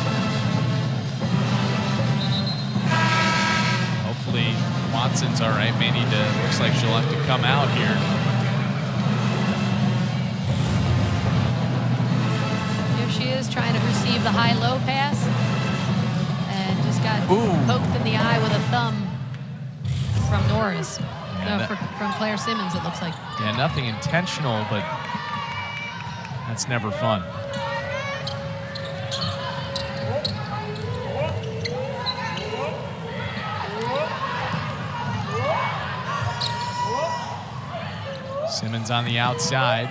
Hopefully Watson's all right. Looks like she'll have to come out here. Here she is trying to receive the high-low pass. And just got poked in the eye with a thumb from Norris. Yeah, from Claire Simmons, it looks like. Yeah, nothing intentional, but that's never fun. Simmons on the outside,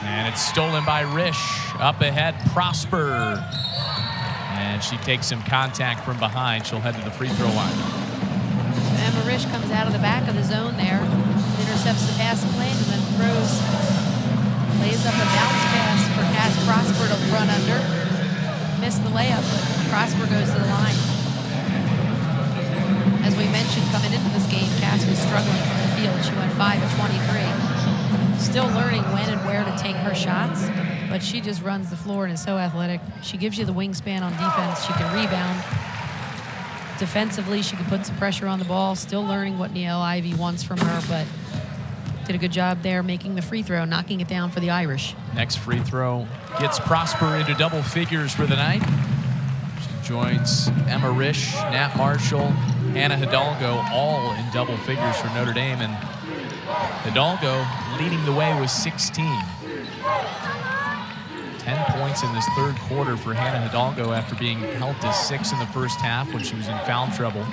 and it's stolen by Risch. Up ahead, Prosper. And she takes some contact from behind. She'll head to the free throw line. Emma Risch comes out of the back of the zone there, intercepts the passing lane, and then lays up a bounce pass for Cass Prosper to run under. Missed the layup, but Prosper goes to the line. As we mentioned, coming into this game, Cass was struggling from the field. She went 5 of 23. Still learning when and where to take her shots, but she just runs the floor and is so athletic. She gives you the wingspan on defense. She can rebound. Defensively, she can put some pressure on the ball. Still learning what Niele Ivey wants from her, but did a good job there making the free throw, knocking it down for the Irish. Next free throw gets Prosper into double figures for the night. She joins Emma Risch, Nat Marshall, Hannah Hidalgo, all in double figures for Notre Dame. And Hidalgo leading the way with 16. 10 points in this third quarter for Hannah Hidalgo after being held to 6 in the first half when she was in foul trouble.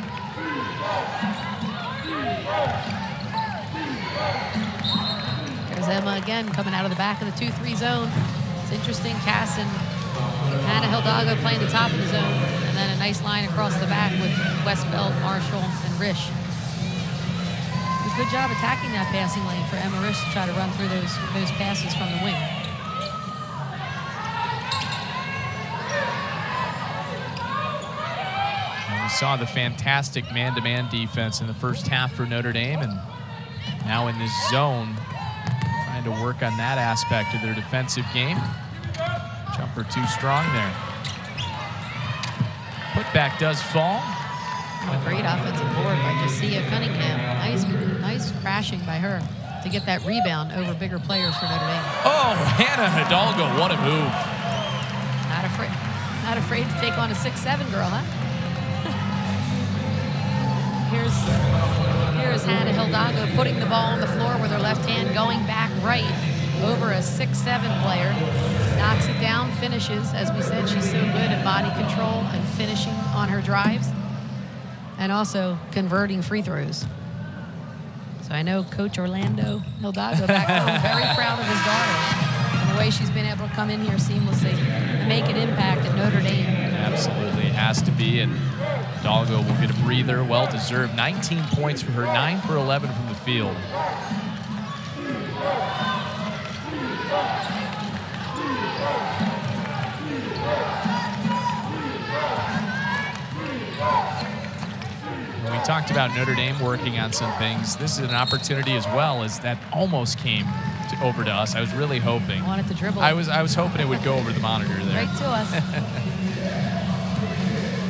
There's Emma again coming out of the back of the 2-3 zone. It's interesting, Cass and Hannah Hidalgo playing the top of the zone, and then a nice line across the back with Westbeld, Marshall, and Risch. Good job attacking that passing lane for Emma Risch to try to run through those passes from the wing. And we saw the fantastic man-to-man defense in the first half for Notre Dame, and now in this zone, trying trying to work on that aspect of their defensive game. Jumper too strong there. Putback does fall. A great offensive board by Josiah Cunningham. Nice crashing by her to get that rebound over bigger players for Notre Dame. Oh, Hannah Hidalgo, what a move. Not afraid to take on a 6'7" girl, huh? Here's Hannah Hidalgo putting the ball on the floor with her left hand, going back right over a 6'7" player. Knocks it down, finishes. As we said, she's so good at body control and finishing on her drives, and also converting free throws. So I know Coach Orlando Hidalgo back home very proud of his daughter and the way she's been able to come in here seamlessly and make an impact at Notre Dame. Absolutely, it has to be, and Hidalgo will get a breather, well-deserved. 19 points for her, 9 for 11 from the field. We talked about Notre Dame working on some things. This is an opportunity as well, as that almost came over to us. I was really hoping. I wanted to dribble. I was hoping it would go over the monitor there. Right to us.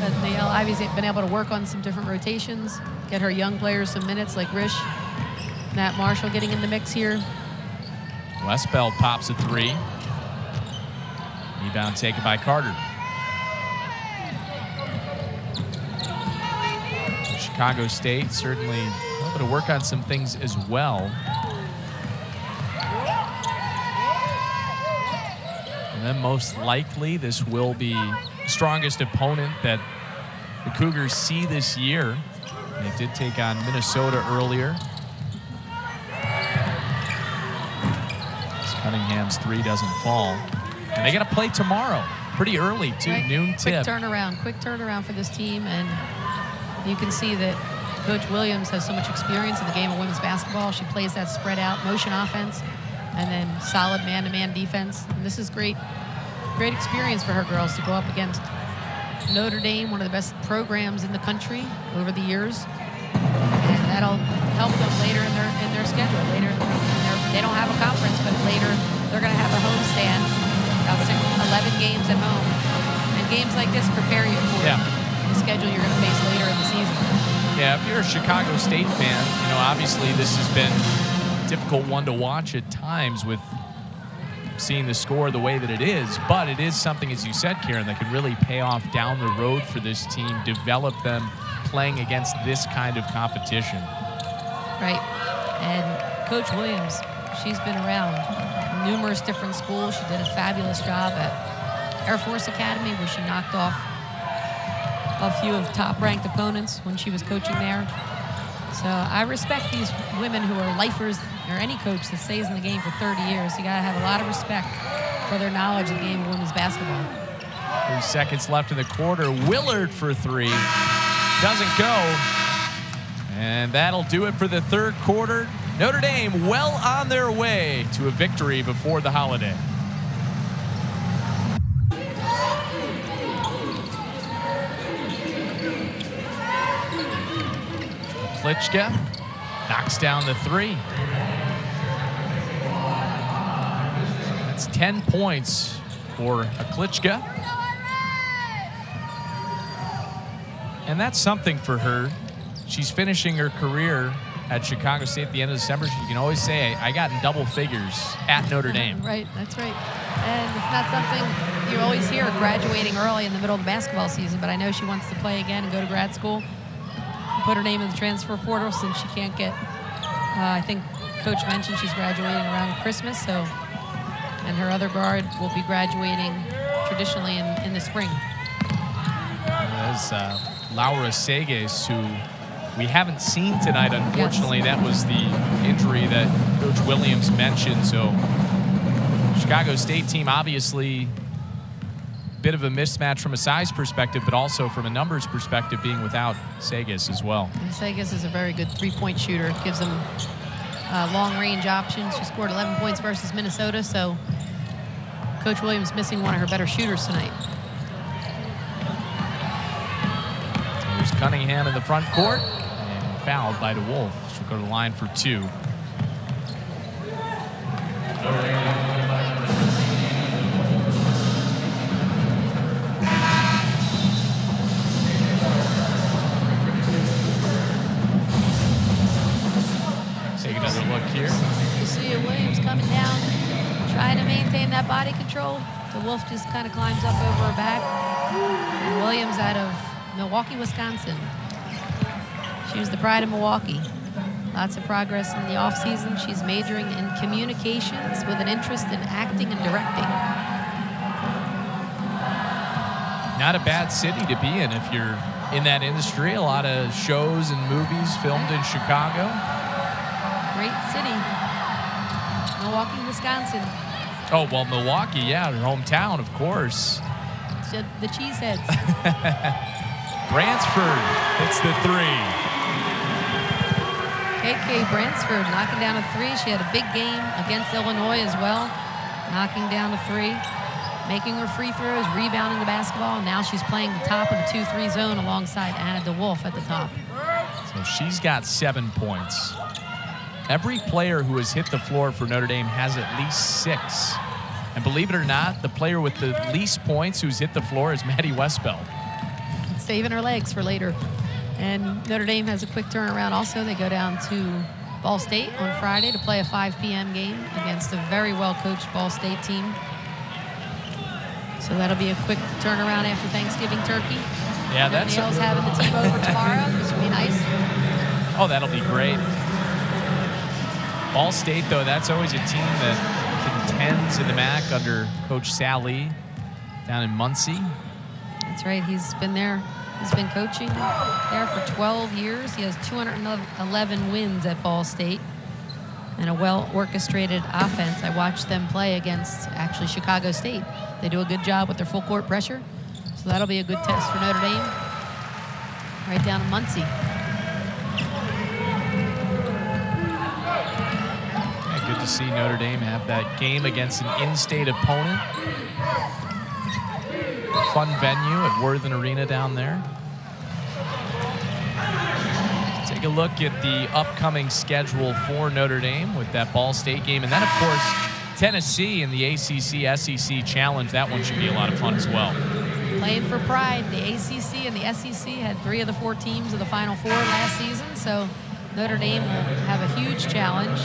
But Neil Ivy's been able to work on some different rotations, get her young players some minutes like Rish. Nat Marshall getting in the mix here. Westbeld pops a 3. Rebound taken by Carter. Chicago State certainly able to work on some things as well. And then most likely this will be the strongest opponent that the Cougars see this year. They did take on Minnesota earlier. Cunningham's 3 doesn't fall. And they got to play tomorrow, pretty early too, Right. noon tip. Quick turnaround for this team, and you can see that Coach Williams has so much experience in the game of women's basketball. She plays that spread out motion offense and then solid man-to-man defense. And this is great experience for her girls to go up against Notre Dame, one of the best programs in the country over the years. And that'll help them later in their schedule. Later, they don't have a conference, but later they're going to have a homestand, about 11 games at home. And games like this prepare you for the schedule you're going to face later in the season. Yeah, if you're a Chicago State fan, obviously this has been a difficult one to watch at times with seeing the score the way that it is, but it is something, as you said, Karen, that can really pay off down the road for this team, develop them playing against this kind of competition. Right, and Coach Williams, she's been around numerous different schools. She did a fabulous job at Air Force Academy, where she knocked off a few of top-ranked opponents when she was coaching there. So I respect these women who are lifers, or any coach that stays in the game for 30 years. You got to have a lot of respect for their knowledge of the game of women's basketball. 3 seconds left in the quarter. Willard for 3. Doesn't go. And that'll do it for the third quarter. Notre Dame well on their way to a victory before the holiday. Klitschke knocks down the 3. That's 10 points for Klitschke. And that's something for her. She's finishing her career at Chicago State at the end of December. She can always say, I got in double figures at Notre Dame. Right, that's right. And it's not something you always hear, graduating early in the middle of the basketball season, but I know she wants to play again and go to grad school. Put her name in the transfer portal since she can't get, I think Coach mentioned she's graduating around Christmas, so, and her other guard will be graduating traditionally in the spring. There's Laura Seges, who we haven't seen tonight, unfortunately. Yes. That was the injury that Coach Williams mentioned. So Chicago State team, obviously a bit of a mismatch from a size perspective, but also from a numbers perspective, being without Seges as well. And Seges is a very good three-point shooter. Gives them long-range options. She scored 11 points versus Minnesota, so Coach Williams missing one of her better shooters tonight. Here's Cunningham in the front court, and fouled by DeWolf. She'll go to the line for 2. Take another look here. Lucia Williams coming down, trying to maintain that body control. The Wolf just kind of climbs up over her back. And Williams out of Milwaukee, Wisconsin. She was the pride of Milwaukee. Lots of progress in the offseason. She's majoring in communications with an interest in acting and directing. Not a bad city to be in if you're in that industry. A lot of shows and movies filmed in Chicago. Great city. Milwaukee, Wisconsin. Oh, well, Milwaukee, yeah, her hometown, of course. The Cheeseheads. Bransford hits the three. KK Bransford knocking down a three. She had a big game against Illinois as well. Knocking down a three. Making her free throws, rebounding the basketball, and now she's playing the top of the 2-3 zone alongside Anna DeWolf at the top. So she's got 7 points. Every player who has hit the floor for Notre Dame has at least 6. And believe it or not, the player with the least points who's hit the floor is Maddy Westbeld. Saving her legs for later. And Notre Dame has a quick turnaround also. They go down to Ball State on Friday to play a 5 p.m. game against a very well-coached Ball State team. So that'll be a quick turnaround after Thanksgiving turkey. Yeah, that's Neil's having the team over tomorrow, which will be nice. Oh, that'll be great. Ball State, though, that's always a team that contends in the MAC under Coach Sally down in Muncie. That's right. He's been there. He's been coaching there for 12 years. He has 211 wins at Ball State and a well-orchestrated offense. I watched them play against, actually, Chicago State. They do a good job with their full court pressure. So that'll be a good test for Notre Dame. Right down in Muncie. Yeah, good to see Notre Dame have that game against an in-state opponent. Fun venue at Worthen Arena down there. Take a look at the upcoming schedule for Notre Dame with that Ball State game. And then, of course, Tennessee in the ACC SEC Challenge. That one should be a lot of fun as well. Playing for pride. The ACC and the SEC had 3 of the 4 teams of the Final Four last season. So Notre Dame will have a huge challenge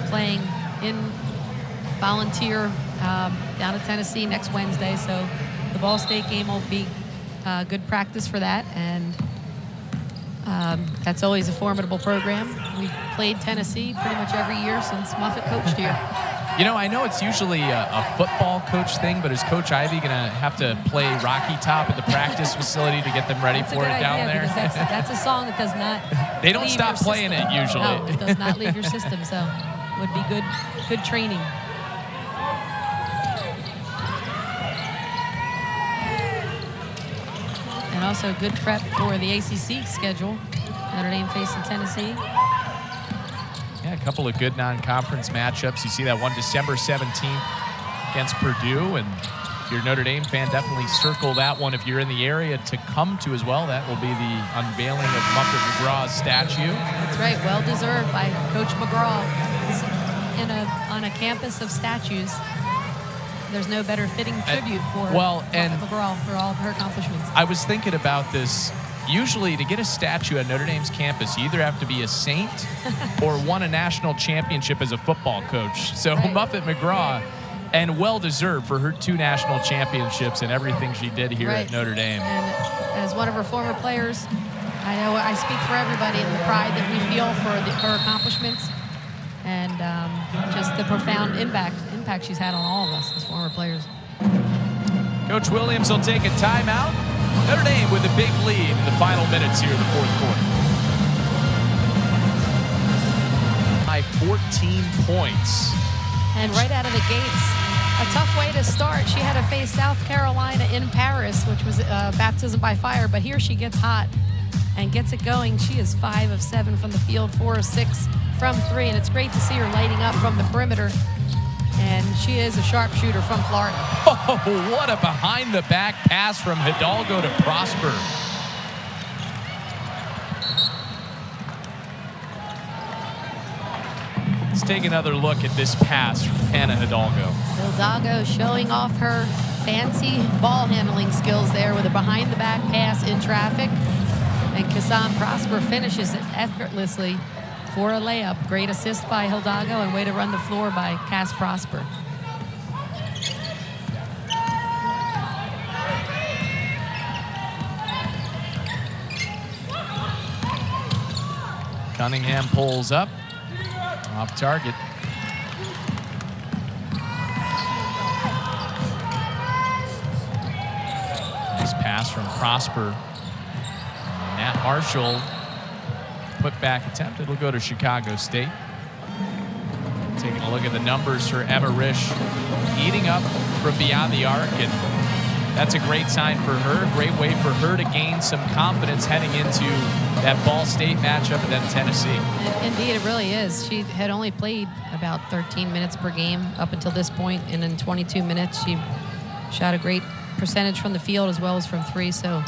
playing in Volunteer down at Tennessee next Wednesday. So the Ball State game will be good practice for that. And that's always a formidable program. We've played Tennessee pretty much every year since Muffet coached here. You know, I know it's usually a football coach thing, but is Coach Ivey going to have to play Rocky Top at the practice facility to get them ready for it down there? That's a song that does not They don't stop playing it usually. No, it does not leave your system, so would be good training. And also good prep for the ACC schedule. Notre Dame facing Tennessee. Yeah, a couple of good non-conference matchups. You see that one December 17th against Purdue, and if you're a Notre Dame fan, definitely circle that one if you're in the area to come to as well. That will be the unveiling of Muffet McGraw's statue. That's right, well deserved by Coach McGraw. On a campus of statues, there's no better fitting tribute for Muffet McGraw for all of her accomplishments. I was thinking about this. Usually, to get a statue at Notre Dame's campus, you either have to be a saint or won a national championship as a football coach. So right. Muffet McGraw, and well-deserved for her 2 national championships and everything she did here at Notre Dame. And as one of her former players, I know I speak for everybody in the pride that we feel for her accomplishments and just the profound impact she's had on all of us as former players. Coach Williams will take a timeout. Notre Dame with a big lead in the final minutes here in the fourth quarter. By 14 points. And right out of the gates, a tough way to start. She had to face South Carolina in Paris, which was baptism by fire, but here she gets hot and gets it going. She is 5 of 7 from the field, 4 of 6 from 3, and it's great to see her lighting up from the perimeter. And she is a sharpshooter from Florida. Oh, what a behind-the-back pass from Hidalgo to Prosper. It's take another look at this pass from Hannah Hidalgo. Hidalgo showing off her fancy ball handling skills there with a behind-the-back pass in traffic. And Kasan Prosper finishes it effortlessly for a layup. Great assist by Hidalgo and way to run the floor by Cass Prosper. Cunningham pulls up, off target. Nice pass from Prosper. Nat Marshall, put-back attempt. It'll go to Chicago State. Taking a look at the numbers for Emma Risch, eating up from beyond the arc, and that's a great sign for her. Great way for her to gain some confidence heading into that Ball State matchup and then Tennessee. Indeed, it really is. She had only played about 13 minutes per game up until this point, and in 22 minutes, she shot a great percentage from the field as well as from three. So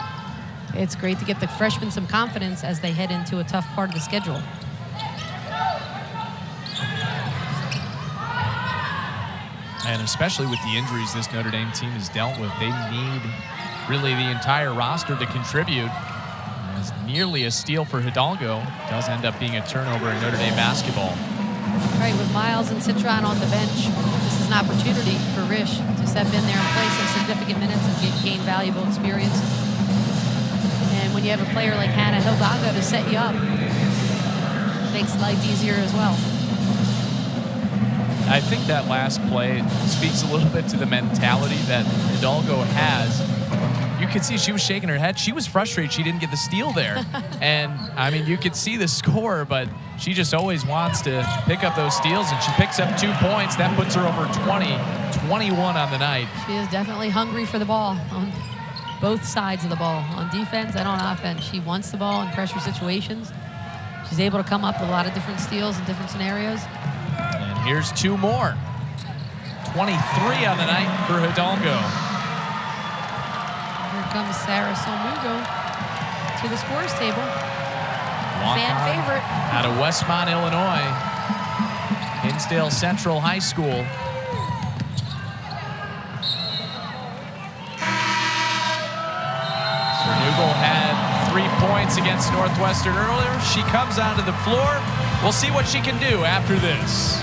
it's great to get the freshmen some confidence as they head into a tough part of the schedule. And especially with the injuries this Notre Dame team has dealt with, they need really the entire roster to contribute. As nearly a steal for Hidalgo, does end up being a turnover in Notre Dame basketball. Right, with Miles and Citron on the bench, this is an opportunity for Risch to step in there and play some significant minutes and gain valuable experience. And when you have a player like Hannah Hidalgo to set you up, it makes life easier as well. I think that last play speaks a little bit to the mentality that Hidalgo has. You could see she was shaking her head. She was frustrated she didn't get the steal there. And, I mean, you could see the score, but she just always wants to pick up those steals, and she picks up 2 points. That puts her over 21 on the night. She is definitely hungry for the ball on both sides of the ball, on defense and on offense. She wants the ball in pressure situations. She's able to come up with a lot of different steals in different scenarios. And here's 2 more. 23 on the night for Hidalgo. Here comes Sarah Solmugo to the scores table. Fan favorite. Out of Westmont, Illinois. Hinsdale Central High School. Cernugal had 3 points against Northwestern earlier. She comes onto the floor. We'll see what she can do after this.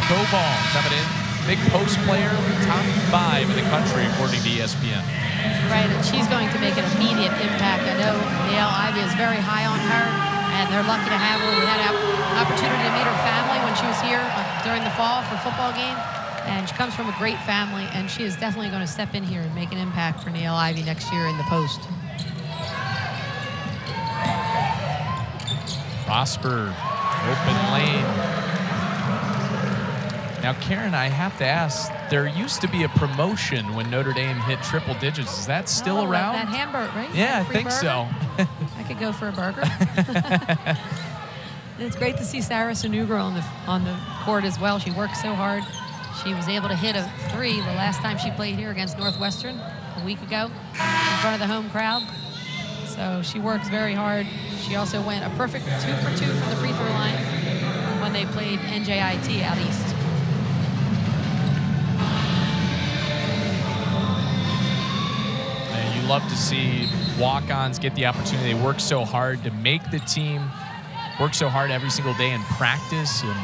Coball coming in. Big post player, top 5 in the country, according to ESPN. Right, and she's going to make an immediate impact. I know Neil Ivy is very high on her, and they're lucky to have her. We had an opportunity to meet her family when she was here during the fall for a football game, and she comes from a great family, and she is definitely going to step in here and make an impact for Neil Ivy next year in the post. Prosper, open lane. Now, Karen, I have to ask, there used to be a promotion when Notre Dame hit triple digits. Is that still around? That hamburger, right? Yeah, I think burger? so. I could go for a burger. It's great to see Sarah Cernugal on the court as well. She worked so hard. She was able to hit a 3 the last time she played here against Northwestern a week ago in front of the home crowd. So she works very hard. She also went a perfect 2 for 2 from the free throw line when they played NJIT out east. Love to see walk-ons get the opportunity. They work so hard to make the team, work so hard every single day in practice. And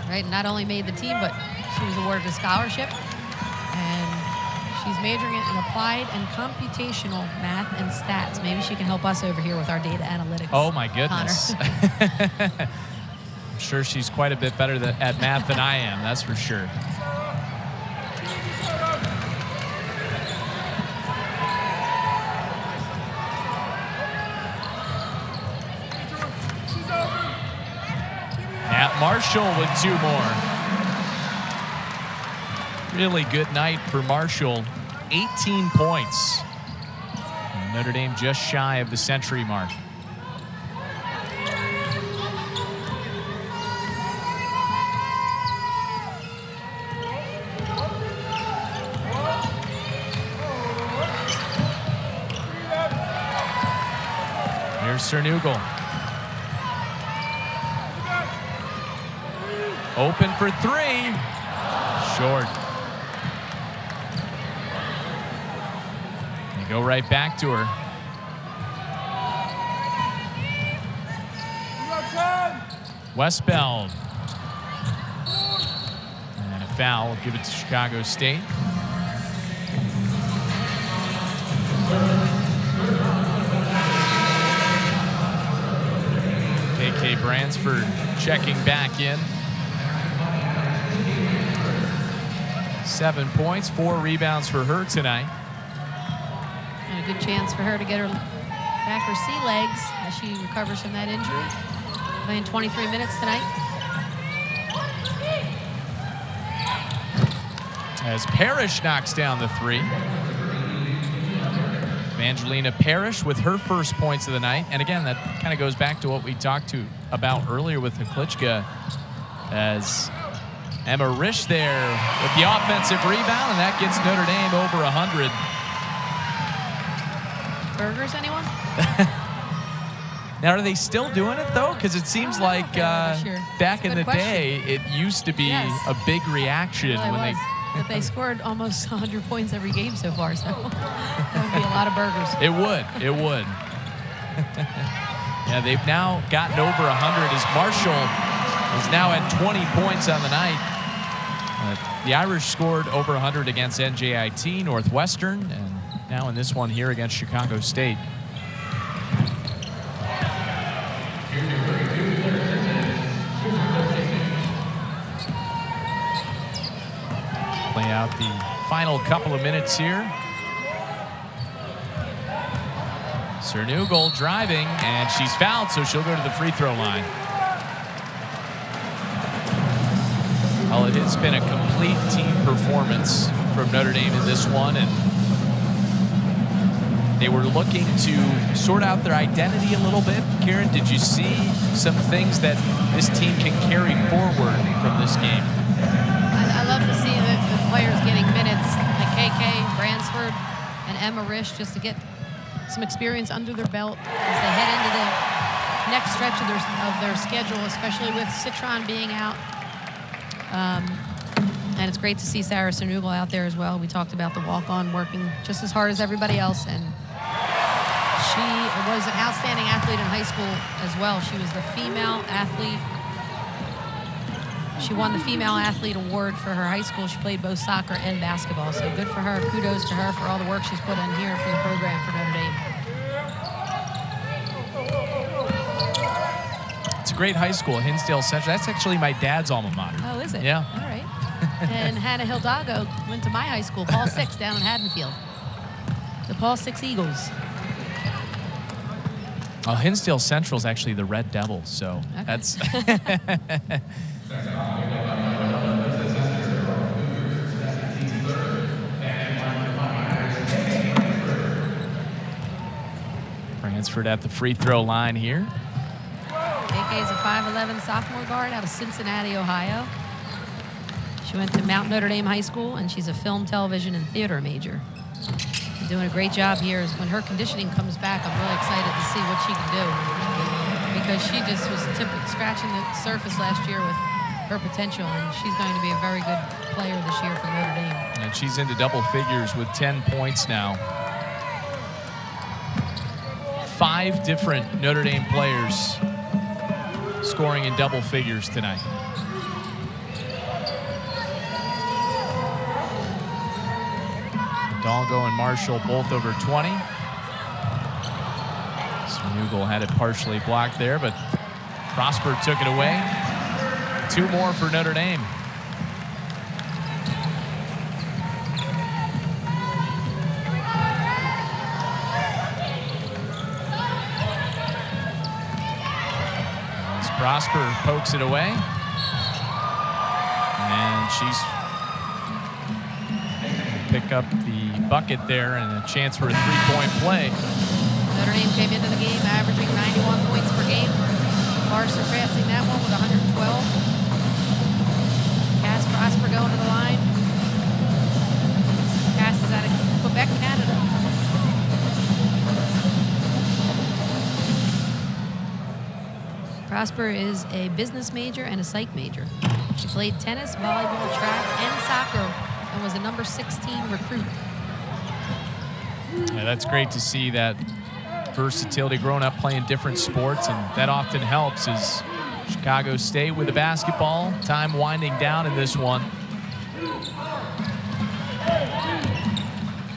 right, not only made the team, but she was awarded a scholarship. And she's majoring in applied and computational math and stats. Maybe she can help us over here with our data analytics. Oh, my goodness. I'm sure she's quite a bit better at math than I am, that's for sure. Marshall with 2 more. Really good night for Marshall. 18 points. And Notre Dame just shy of the century mark. Here's Cernugal. Open for three. Short. They go right back to her. Westbeld. And a foul. We'll give it to Chicago State. KK Bransford checking back in. 7 points, 4 rebounds for her tonight. And a good chance for her to get her back her sea legs as she recovers from that injury. Playing 23 minutes tonight. As Parrish knocks down the three. Evangelina Parrish with her first points of the night. And again, that kind of goes back to what we talked about earlier with the Klitschko, as Emma Risch there with the offensive rebound, and that gets Notre Dame over 100. Burgers, anyone? Now, are they still doing it, though? Because it seems like back in the day, it used to be a big reaction when they... But they scored almost 100 points every game so far, so that would be a lot of burgers. It would. It would. Yeah, they've now gotten over 100 as Marshall is now at 20 points on the night. The Irish scored over 100 against NJIT, Northwestern, and now in this one here against Chicago State. Play out the final couple of minutes here. Cernugal driving, and she's fouled, so she'll go to the free throw line. Well, it has been a complete team performance from Notre Dame in this one, and they were looking to sort out their identity a little bit. Karen, did you see some things that this team can carry forward from this game? I love to see the players getting minutes, like KK, Bransford, and Emma Risch, just to get some experience under their belt as they head into the next stretch of their schedule, especially with Citron being out. And it's great to see Sarah Cernugal out there as well. We talked about the walk-on working just as hard as everybody else, and she was an outstanding athlete in high school as well. She was the female athlete. She won the Female Athlete Award for her high school. She played both soccer and basketball, so good for her. Kudos to her for all the work she's put in here for the program for Notre Dame. It's a great high school, Hinsdale Central. That's actually my dad's alma mater. Oh, is it? Yeah. All right. And Hannah Hidalgo went to my high school, Paul Six, down in Haddonfield. The Paul Six Eagles. Well, Hinsdale Central is actually the Red Devils, so okay. That's... Bransford at the free throw line here. KK is a 5'11" sophomore guard out of Cincinnati, Ohio. She went to Mount Notre Dame High School, and she's a film, television, and theater major. She's doing a great job here. When her conditioning comes back, I'm really excited to see what she can do, because she just was scratching the surface last year with her potential, and she's going to be a very good player this year for Notre Dame. And she's into double figures with 10 points now. 5 different Notre Dame players scoring in double figures tonight. Hidalgo and Marshall both over 20. Cernugal had it partially blocked there, but Prosper took it away. 2 more for Notre Dame. As Prosper pokes it away. And she's pick up the bucket there, and a chance for a 3-point play. Notre Dame came into the game averaging 91 points per game. Far surpassing that one with 112. Cass Prosper going to the line. Cass is out of Quebec, Canada. Prosper is a business major and a psych major. She played tennis, volleyball, track, and soccer, and was a number 16 recruit. Yeah, that's great to see that versatility, growing up playing different sports, and that often helps as Chicago State with the basketball. Time winding down in this one.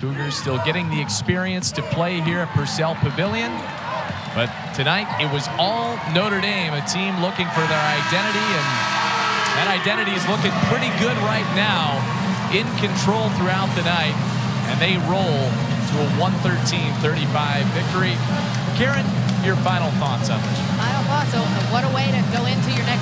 Cougars still getting the experience to play here at Purcell Pavilion. But tonight, it was all Notre Dame, a team looking for their identity, and that identity is looking pretty good right now, in control throughout the night, and they roll to a 113-35 victory. Karen, your final thoughts on this? Final thoughts. What a way to go into your next